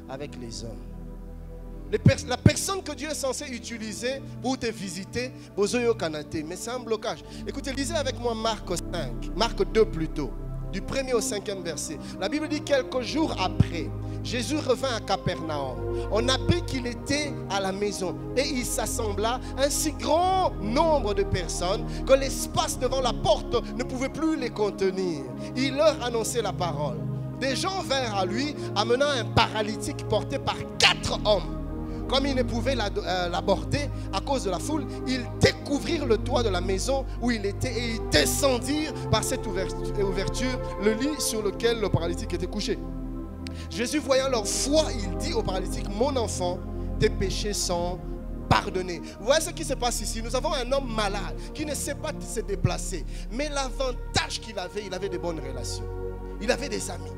avec les hommes. La personne que Dieu est censé utiliser pour te visiter, mais c'est un blocage. Écoutez, lisez avec moi Marc 5, Marc 2 plutôt, du 1er au 5e verset. La Bible dit quelques jours après, Jésus revint à Capernaum. On apprit qu'il était à la maison et il s'assembla un si grand nombre de personnes que l'espace devant la porte ne pouvait plus les contenir. Il leur annonçait la parole. Des gens vinrent à lui amenant un paralytique porté par 4 hommes. Comme ils ne pouvaient l'aborder à cause de la foule, ils découvrirent le toit de la maison où il était et ils descendirent par cette ouverture le lit sur lequel le paralytique était couché. Jésus, voyant leur foi, il dit au paralytique, mon enfant, tes péchés sont pardonnés. Vous voyez ce qui se passe ici? Nous avons un homme malade qui ne sait pas se déplacer. Mais l'avantage qu'il avait de bonnes relations. Il avait des amis.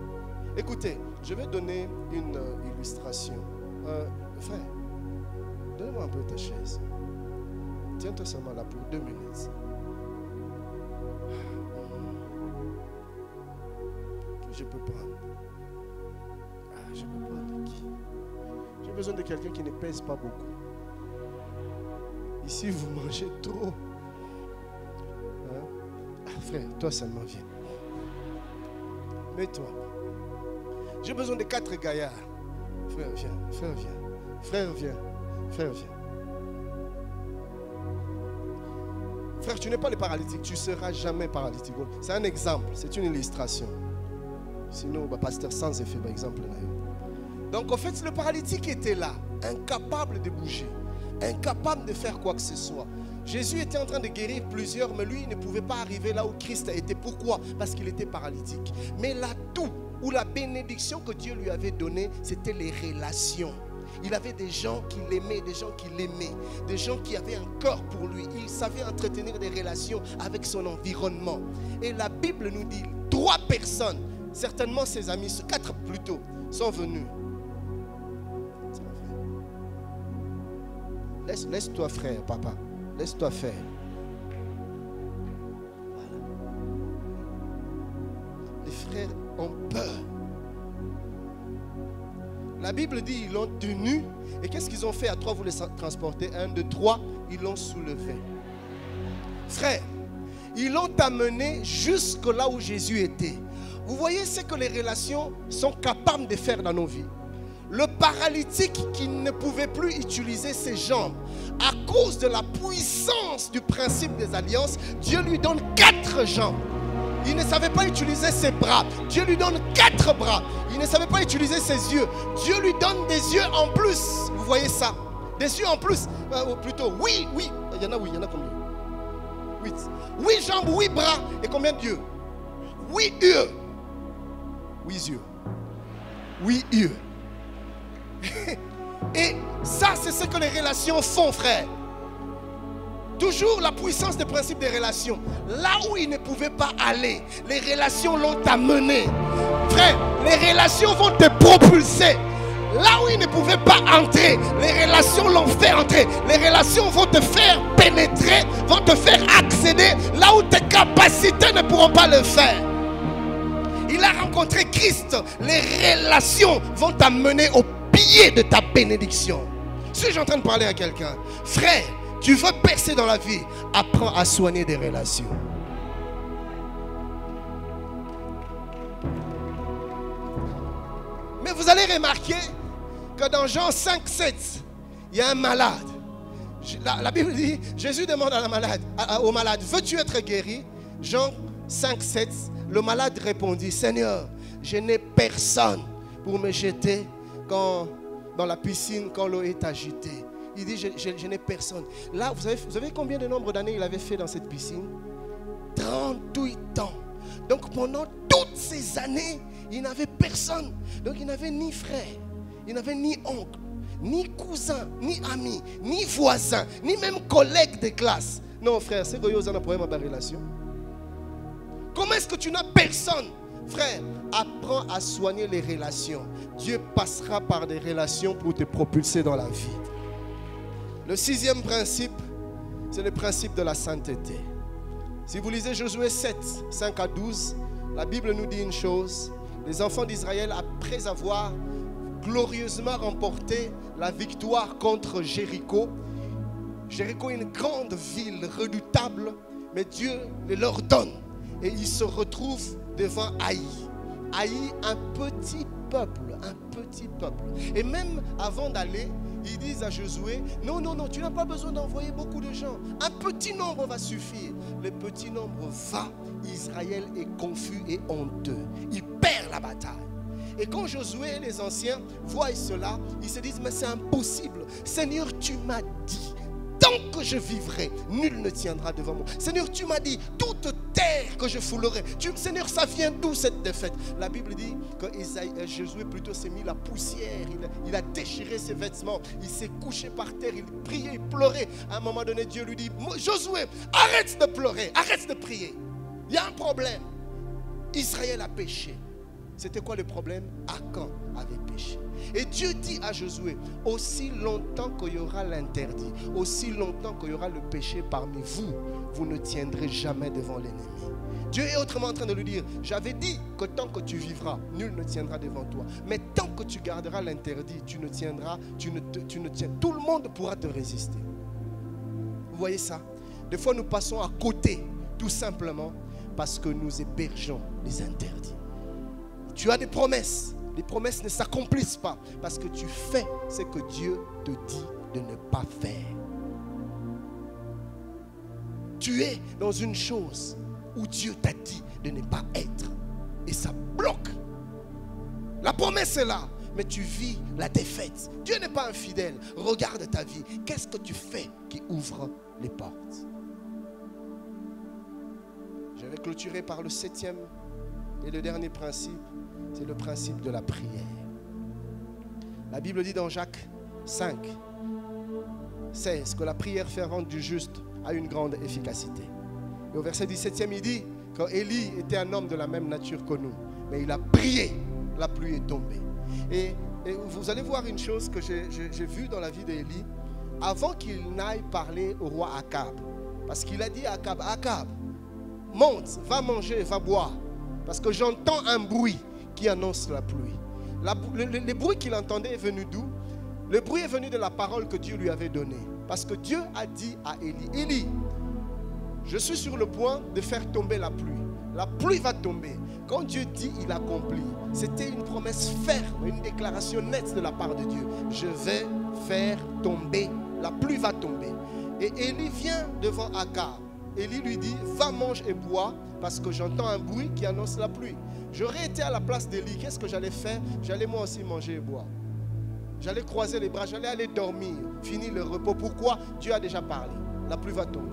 Écoutez, je vais donner une illustration. Frère, donne-moi un peu ta chaise. Tiens-toi seulement là pour 2 minutes. Je peux prendre. Je peux prendre qui? J'ai besoin de quelqu'un qui ne pèse pas beaucoup. Ici, vous mangez trop. Frère, toi seulement viens. Mets-toi. J'ai besoin de 4 gaillards. Frère, viens. Frère, viens. Frère, viens. Frère, viens. Frère, tu n'es pas le paralytique. Tu ne seras jamais paralytique. C'est un exemple. C'est une illustration. Sinon, pasteur sans effet, par exemple. Donc, en fait, le paralytique était là, incapable de bouger, incapable de faire quoi que ce soit. Jésus était en train de guérir plusieurs, mais lui, il ne pouvait pas arriver là où Christ était. Pourquoi? Parce qu'il était paralytique. Mais l'atout ou la bénédiction que Dieu lui avait donnée, c'était les relations. Il avait des gens qui l'aimaient, des gens qui l'aimaient, des gens qui avaient un cœur pour lui. Il savait entretenir des relations avec son environnement. Et la Bible nous dit, 3 personnes, certainement ses amis, 4 plutôt, sont venus. Laisse-toi frère, papa. Laisse-toi faire. Voilà. Les frères ont peur. La Bible dit ils l'ont tenu. Et qu'est-ce qu'ils ont fait? À 3, vous les transportez. 1, 2, 3, ils l'ont soulevé. Frère, ils l'ont amené jusque là où Jésus était. Vous voyez ce que les relations sont capables de faire dans nos vies. Le paralytique qui ne pouvait plus utiliser ses jambes, à cause de la puissance du principe des alliances, Dieu lui donne 4 jambes. Il ne savait pas utiliser ses bras. Dieu lui donne 4 bras. Il ne savait pas utiliser ses yeux. Dieu lui donne des yeux en plus. Vous voyez ça? Des yeux en plus. Plutôt, oui. Il y en a combien? 8. 8 jambes, 8 bras. Et combien d'yeux? 8 yeux. 8 yeux. 8 yeux. Et ça, c'est ce que les relations font, frère. Toujours la puissance des principes des relations. Là où ils ne pouvaient pas aller, les relations l'ont amené. Frère, les relations vont te propulser. Là où ils ne pouvaient pas entrer, les relations l'ont fait entrer. Les relations vont te faire pénétrer, vont te faire accéder là où tes capacités ne pourront pas le faire. Il a rencontré Christ. Les relations vont t'amener au pied de ta bénédiction. Suis-je en train de parler à quelqu'un? Frère, tu veux percer dans la vie, apprends à soigner des relations. Mais vous allez remarquer que dans Jean 5, 7, il y a un malade. La Bible dit, Jésus demande à la malade, au malade, veux-tu être guéri? Jean 5, 7, le malade répondit, Seigneur, je n'ai personne pour me jeter dans la piscine quand l'eau est agitée. Il dit, je n'ai personne. Là, vous savez combien de nombre d'années il avait fait dans cette piscine? 38 ans. Donc pendant toutes ces années, il n'avait personne. Donc il n'avait ni frère, il n'avait ni oncle, ni cousin, ni ami, ni voisin, ni même collègue de classe. Non frère, c'est que vous avez un problème avec la relation. Comment est-ce que tu n'as personne? Frère, apprends à soigner les relations. Dieu passera par des relations pour te propulser dans la vie. Le 6e principe, c'est le principe de la sainteté. Si vous lisez Josué 7, 5 à 12, la Bible nous dit une chose. Les enfants d'Israël, après avoir glorieusement remporté la victoire contre Jéricho, Jéricho est une grande ville redoutable, mais Dieu le leur donne. Et ils se retrouvent devant Haï. Haï, un petit peuple, un petit peuple. Et même avant d'aller, ils disent à Josué, non, tu n'as pas besoin d'envoyer beaucoup de gens. Un petit nombre va suffire. Le petit nombre va, Israël est confus et honteux. Il perd la bataille. Et quand Josué et les anciens voient cela, ils se disent, mais c'est impossible. Seigneur, tu m'as dit, tant que je vivrai, nul ne tiendra devant moi. Seigneur, tu m'as dit, toute terre que je foulerai. Seigneur, ça vient d'où cette défaite? La Bible dit que Josué plutôt s'est mis la poussière. Il a déchiré ses vêtements. Il s'est couché par terre. Il priait, il pleurait. À un moment donné, Dieu lui dit, Josué, arrête de pleurer, arrête de prier. Il y a un problème. Israël a péché. C'était quoi le problème? Akan avait péché. Et Dieu dit à Josué, aussi longtemps qu'il y aura l'interdit, aussi longtemps qu'il y aura le péché parmi vous, vous ne tiendrez jamais devant l'ennemi. Dieu est autrement en train de lui dire, j'avais dit que tant que tu vivras, nul ne tiendra devant toi. Mais tant que tu garderas l'interdit, tu ne tiendras, tout le monde pourra te résister. Vous voyez ça? Des fois nous passons à côté, tout simplement parce que nous hébergeons les interdits. Tu as des promesses. Les promesses ne s'accomplissent pas parce que tu fais ce que Dieu te dit de ne pas faire. Tu es dans une chose où Dieu t'a dit de ne pas être. Et ça bloque. La promesse est là, mais tu vis la défaite. Dieu n'est pas infidèle. Regarde ta vie. Qu'est-ce que tu fais qui ouvre les portes? Je vais clôturer par le 7e et le dernier principe. C'est le principe de la prière. La Bible dit dans Jacques 5, 16 que la prière fervente du juste a une grande efficacité. Et au verset 17e, il dit qu'Élie était un homme de la même nature que nous. Mais il a prié, la pluie est tombée. Et vous allez voir une chose que j'ai vue dans la vie d'Élie. avant qu'il n'aille parler au roi Akab, parce qu'il a dit à Akab, Akab, monte, va manger, va boire, parce que j'entends un bruit qui annonce la pluie. Le bruit qu'il entendait est venu d'où? Le bruit est venu de la parole que Dieu lui avait donnée. Parce que Dieu a dit à Élie, Élie, je suis sur le point de faire tomber la pluie. La pluie va tomber. Quand Dieu dit, il accomplit. C'était une promesse ferme, une déclaration nette de la part de Dieu. Je vais faire tomber, la pluie va tomber. Et Élie vient devant Akab. Élie lui dit, va, mange et bois, parce que j'entends un bruit qui annonce la pluie. J'aurais été à la place d'Élie, qu'est-ce que j'allais faire? J'allais moi aussi manger et boire. J'allais croiser les bras, j'allais aller dormir, finir le repos. Pourquoi? Dieu a déjà parlé. La pluie va tomber.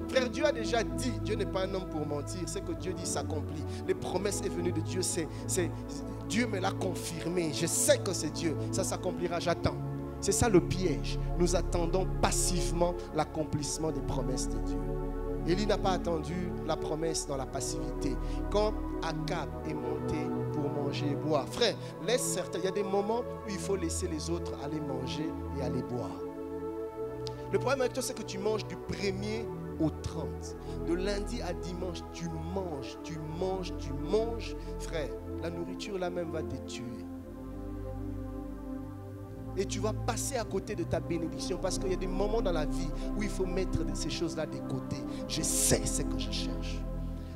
Frère, Dieu a déjà dit, Dieu n'est pas un homme pour mentir. C'est que Dieu dit s'accomplit. Les promesses est venues de Dieu. Dieu me l'a confirmé. Je sais que c'est Dieu. Ça s'accomplira, j'attends. C'est ça le piège. Nous attendons passivement l'accomplissement des promesses de Dieu. Élie n'a pas attendu la promesse dans la passivité. Quand Akab est monté pour manger et boire. Frère, laisse certains. Il y a des moments où il faut laisser les autres aller manger et aller boire. Le problème avec toi, c'est que tu manges du 1er au 30. De lundi à dimanche, tu manges, tu manges, tu manges. Frère, la nourriture là-même va te tuer. Et tu vas passer à côté de ta bénédiction parce qu'il y a des moments dans la vie où il faut mettre ces choses-là de côté. Je sais ce que je cherche.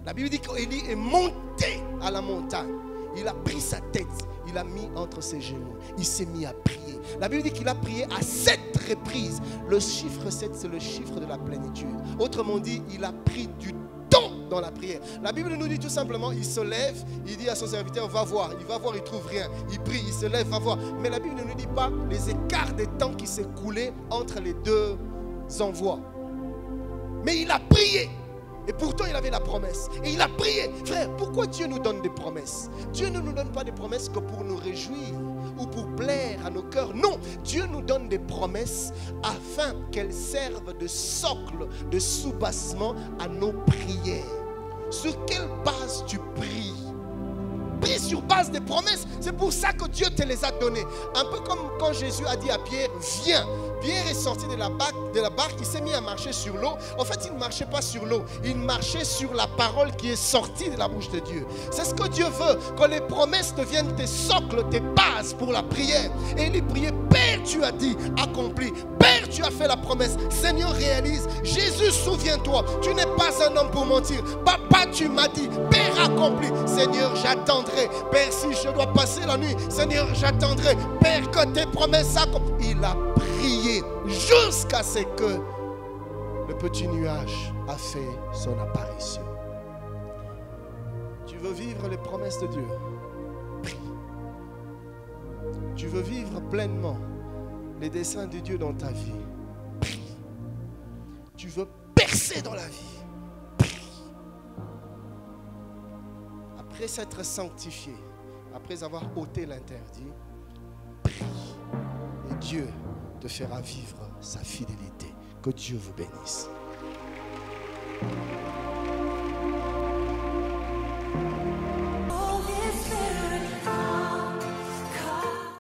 La Bible dit qu'Élie est monté à la montagne. Il a pris sa tête, il a mis entre ses genoux. Il s'est mis à prier. La Bible dit qu'il a prié à 7 reprises. Le chiffre 7, c'est le chiffre de la plénitude. Autrement dit, il a pris du temps dans la prière. La Bible nous dit tout simplement, il se lève, il dit à son serviteur, va voir. Il va voir, il ne trouve rien. Il prie, il se lève, va voir. Mais la Bible ne nous dit pas les écarts des temps qui s'écoulaient entre les deux envois. Mais il a prié. Et pourtant il avait la promesse. Et il a prié. Frère, pourquoi Dieu nous donne des promesses? Dieu ne nous donne pas des promesses que pour nous réjouir ou pour plaire à nos cœurs. Non, Dieu nous donne des promesses afin qu'elles servent de socle, de soubassement à nos prières. Sur quelle base tu pries? Prie sur base des promesses. C'est pour ça que Dieu te les a données. Un peu comme quand Jésus a dit à Pierre, viens. Pierre est sorti de la barque, il s'est mis à marcher sur l'eau. En fait, il ne marchait pas sur l'eau, il marchait sur la parole qui est sortie de la bouche de Dieu. C'est ce que Dieu veut, que les promesses deviennent tes socles, tes bases pour la prière. Et il priait, Père, tu as dit, accompli. Père, tu as fait la promesse. Seigneur, réalise. Jésus, souviens-toi, tu n'es pas un homme pour mentir. Papa, tu m'as dit, Père, accompli. Seigneur, j'attendrai. Père, si je dois passer la nuit, Seigneur, j'attendrai. Père, que tes promesses s'accomplissent. Il a prié jusqu'à ce que le petit nuage a fait son apparition. Tu veux vivre les promesses de Dieu? Prie. Tu veux vivre pleinement les desseins de Dieu dans ta vie? Prie. Tu veux percer dans la vie? Prie. Après s'être sanctifié, après avoir ôté l'interdit, prie. Et Dieu te fera vivre sa fidélité. Que Dieu vous bénisse.